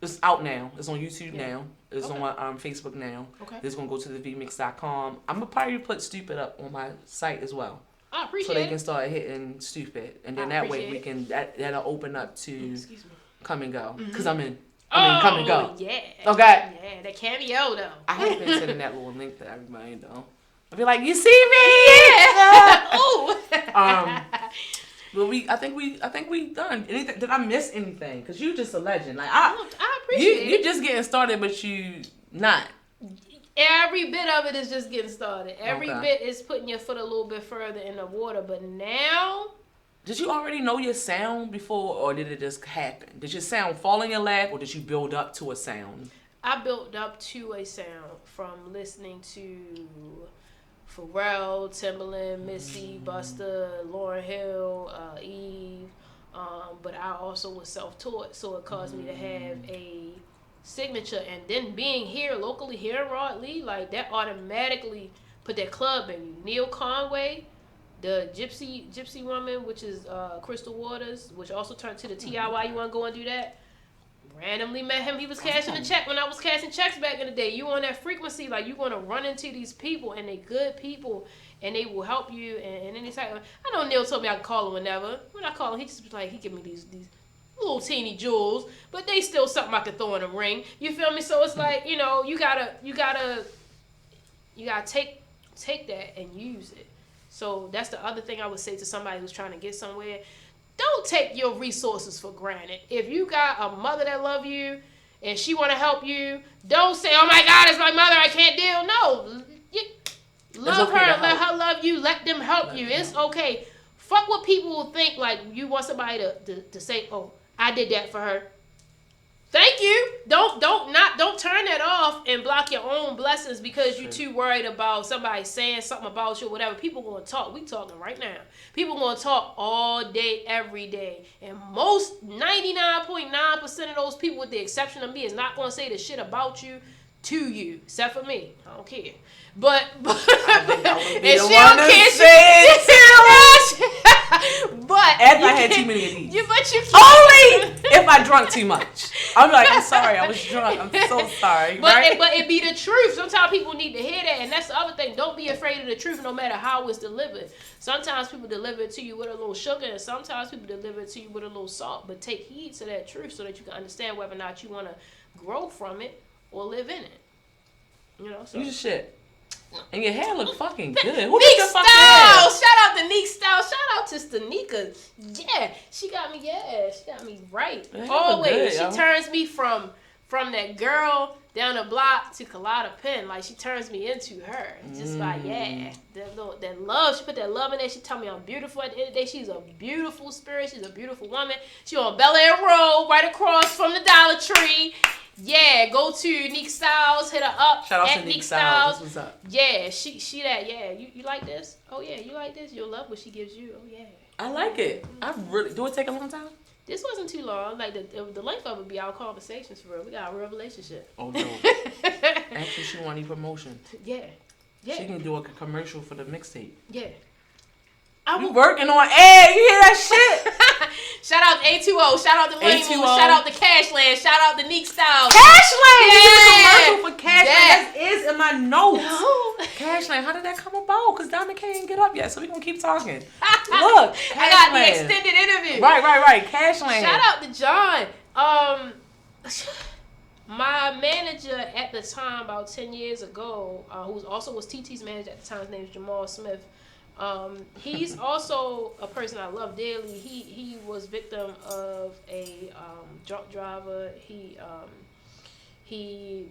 It's out now. It's on YouTube now. It's on Facebook now. Okay. It's going to go to TheVMix.com. I'm going to probably put Stupid up on my site as well. I appreciate it. So they can start hitting Stupid. And then that way we can, that'll open up to Come and Go. Because Come and Go. Yeah. Okay. Yeah, the cameo though. I have been sending that little link to everybody though. I'll be like, you see me? Yeah. Ooh. But I think we done. Anything? Did I miss anything? Cause you just a legend. Like I appreciate it. You just getting started, but you not. Every bit of it is just getting started. Every bit is putting your foot a little bit further in the water. But now. Did you already know your sound before, or did it just happen? Did your sound fall in your lap, or did you build up to a sound? I built up to a sound from listening to Pharrell, Timbaland, Missy, Busta, Lauryn Hill, Eve. But I also was self-taught, so it caused me to have a signature. And then being here locally, here in Rod Lee, like that automatically put that club in you. Neil Conway, the Gypsy woman, which is Crystal Waters, which also turned to the T.I. Why You Want to Go and Do That? Randomly met him. He was cashing a check when I was cashing checks back in the day. You on that frequency, like you going to run into these people, and they good people, and they will help you. And any type of, I know Neil told me I could call him whenever. When I call him, he just was like, he give me these little teeny jewels, but they still something I could throw in a ring. You feel me? So it's like, you know, you gotta take that and use it. So that's the other thing I would say to somebody who's trying to get somewhere. don't take your resources for granted. If you got a mother that love you and she want to help you, don't say, oh my God, it's my mother, I can't deal. No. Love her, let her love you, let them help you. It's okay. Fuck what people will think, like you want somebody to say, oh, I did that for her. Thank you. Don't turn that off and block your own blessings because you're too worried about somebody saying something about you or whatever. People gonna talk. We talking right now. People gonna talk all day, every day. And most 99.9% of those people, with the exception of me, is not gonna say the shit about you to you, except for me. I don't care. But and she don't care. But if I had too many of these. But you only if I drunk too much. I'm like, I'm sorry, I was drunk. I'm so sorry. But it be the truth. Sometimes people need to hear that, and that's the other thing. Don't be afraid of the truth, no matter how it's delivered. Sometimes people deliver it to you with a little sugar, and sometimes people deliver it to you with a little salt. But take heed to that truth so that you can understand whether or not you want to grow from it or live in it. You know. So. You just shit. And your hair look fucking good. Who Neek did your fucking hair? Shout out to Neek Style. Shout out to Stanika. Yeah, she got me right. Always. She turns me from that girl down the block to Colada Pen. Like, she turns me into her. Just by, that love. She put that love in there. She tell me I'm beautiful. At the end of the day, she's a beautiful spirit. She's a beautiful woman. She on Bel Air Road, right across from the Dollar Tree. Yeah, go to Neek Styles, hit her up. Shout out to Neek Styles. What's up? Yeah, she that. Yeah, you like this? Oh yeah, you like this? You'll love what she gives you. Oh yeah. I like it. Do it take a long time? This wasn't too long. Like the length of it be our conversations for real. We got a real relationship. Oh no. Actually, she want any promotion. Yeah. She can do a commercial for the mixtape. Yeah. You working on air? You hear that shit? Shout out to A2O. Shout out to Money Moon. Shout out to Cashland. Shout out to Neek Styles. Cashland. Yeah. Commercial for Cashland. That is in my notes. No. Cashland. How did that come about? Because Diamond K ain't get up yet, so we gonna keep talking. Look, Cashland. I got the extended interview. Right. Cashland. Shout out to John. My manager at the time, about 10 years ago, who also was TT's manager at the time, his name is Jamal Smith. He's also a person I love dearly. He was victim of a drunk driver. He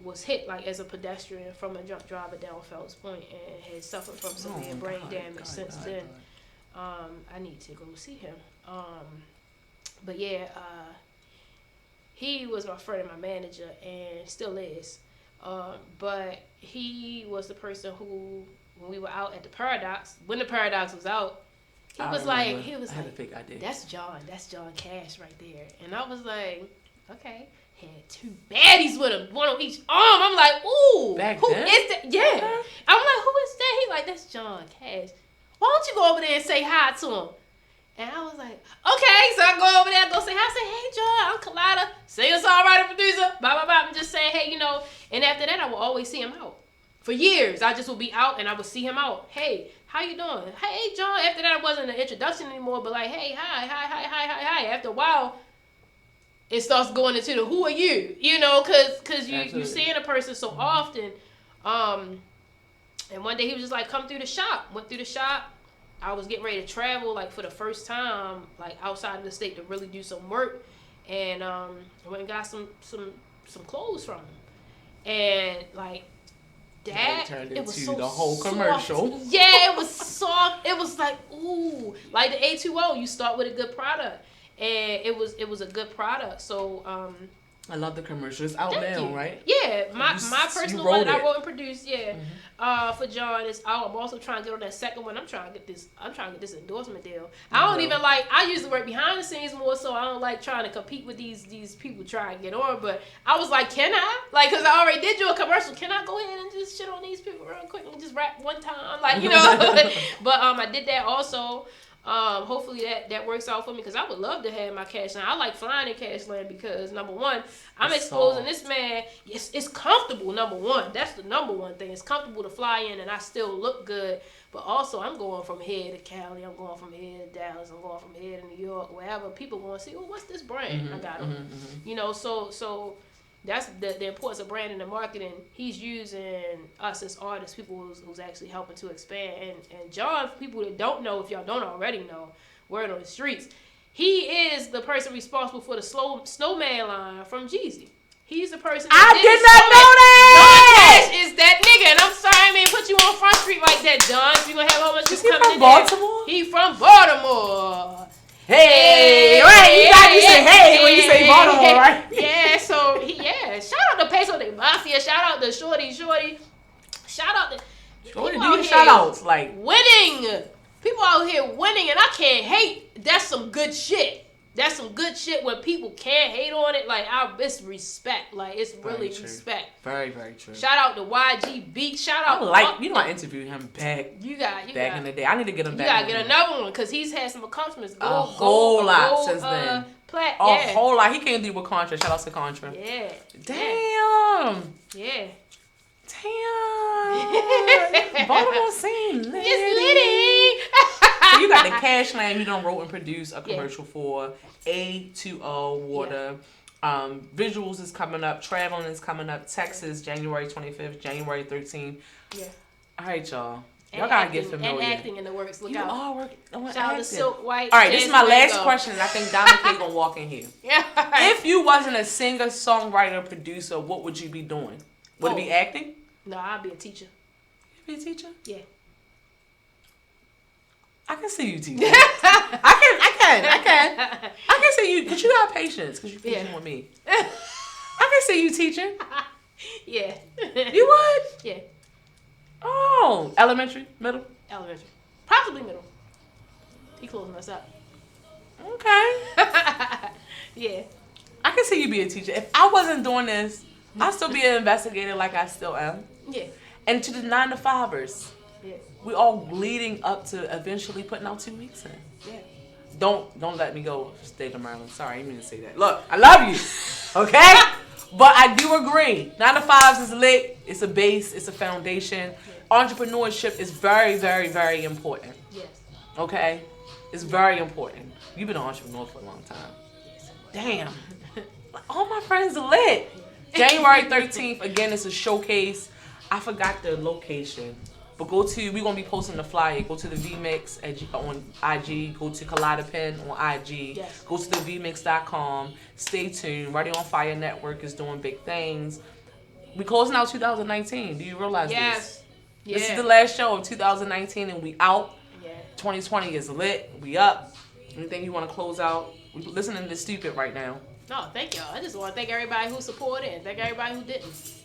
was hit like as a pedestrian from a drunk driver down Fells Point and has suffered from severe brain damage since then. I need to go see him. But yeah, he was my friend and my manager and still is. But he was the person who, when we were out at the Paradox, when the Paradox was out, he was like, that's John Cash right there. And I was like, okay. He had two baddies with him, one on each arm. I'm like, ooh, who is that? Yeah. I'm like, who is that? He like, that's John Cash. Why don't you go over there and say hi to him? And I was like, okay. So I go over there, go say hi. I say, hey, John, I'm Colada, singer-songwriter, producer, blah, blah, blah. I'm just saying, hey, And after that, I would always see him out. For years, I just would be out and I would see him out. Hey, how you doing? Hey, John. After that, it wasn't an introduction anymore, but like, hey, hi. After a while, it starts going into the who are you? Because you seeing a person so often. And one day he was just like, come through the shop. Went through the shop. I was getting ready to travel like for the first time, like outside of the state to really do some work. And I went and got some clothes from him. And like that, it was so the whole commercial. Soft. Yeah, it was soft. It was like, ooh, like the A2O. You start with a good product, and it was a good product. So I love the commercial. It's out now, right? Yeah, my personal one I wrote and produced. Yeah, for John is out. I'm also trying to get on that second one. I'm trying to get this endorsement deal. I don't even like. I usually work behind the scenes more, so I don't like trying to compete with these people trying to get on. But I was like, can I? Like, cause I already did you a commercial. Can I go ahead and just shit on these people real quick and just rap one time, like But I did that also. Hopefully that works out for me because I would love to have my Cashland. I like flying in Cashland because number one, I'm exposing this man. It's comfortable. Number one, that's the number one thing. It's comfortable to fly in and I still look good. But also, I'm going from here to Cali. I'm going from here to Dallas. I'm going from here to New York, wherever. People going to see, oh, what's this brand? I got them. So that's the importance of branding and marketing. He's using us as artists, people who's actually helping to expand. And John, for people that don't know, if y'all don't already know, word on the streets, He is the person responsible for the snowman line from Jeezy. He's the person. I did not know that. Don Cash is that nigga, and I'm sorry, I mean, put you on Front Street like that, Don. You gonna have a whole bunch of people coming in Baltimore? there. He from Baltimore. Hey, right? You say hey when you say Baltimore, right? Yeah. So shout out to Peso de Mafia. Shout out to Shorty. Shout out to Shorty. Do your shout outs like winning. People out here winning, and I can't hate. That's some good shit. That's some good shit when people can't hate on it. Like, it's respect. Like, it's really respect. Very, very true. Shout out to YG Beat. Shout out to I interviewed him back in the day. I need to get him back. You gotta get another one because he's had some accomplishments. A whole lot since then. A whole lot. He came through with Contra. Shout out to Contra. Yeah. Damn. Yeah. Damn. Baltimore scene. It's litty. So you got the Cash Land you done wrote and produced a commercial for. A2O Water. Visuals is coming up. Traveling is coming up. Texas, January 25th, January 13th. Yeah. All right, y'all. Y'all gotta get familiar. And acting in the works. Look you out. All working. Shout out to Silk White. All right, this is my last question. And I think Dominic gonna walk in here. Yeah. If you wasn't a singer, songwriter, producer, what would you be doing? Would it be acting? No, I'd be a teacher. You'd be a teacher? Yeah. I can see you teaching. I can see you, because you got patience, because you're patient with me. I can see you teaching. Yeah. You would? Yeah. Oh, elementary, middle? Elementary. Possibly middle. He closing us up. Okay. Yeah. I can see you be a teacher. If I wasn't doing this, I'd still be an investigator like I still am. Yeah. And to the 9-to-5ers. Yeah. We all leading up to eventually putting out 2 weeks in. Yeah. Don't let me go state of Maryland. Sorry, I didn't mean to say that. Look, I love you. Okay? But I do agree. 9-to-5s is lit. It's a base. It's a foundation. Yeah. Entrepreneurship is very, very, very important. Yes. Okay? It's very important. You've been an entrepreneur for a long time. Damn. All my friends are lit. January 13th, again, it's a showcase. I forgot the location. But we're going to be posting the flyer. Go to the VMix on IG. Go to Colada Pen on IG. Yes. Go to the VMix.com. Stay tuned. Radio on Fire Network is doing big things. We're closing out 2019. Do you realize this? Yeah. This is the last show of 2019 and we out. Yeah. 2020 is lit. We up. Anything you want to close out? We're listening to Stupid right now. No, thank y'all. I just want to thank everybody who supported and thank everybody who didn't.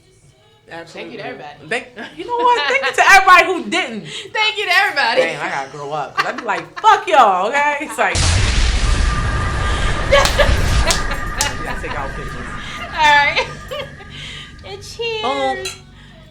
Absolutely. Thank you to everybody. You know what? Thank you to everybody who didn't. Thank you to everybody. Damn, I gotta grow up. Cause I'd be like, fuck y'all, okay? It's like, yeah, take out pictures. All right. And cheers. Boom.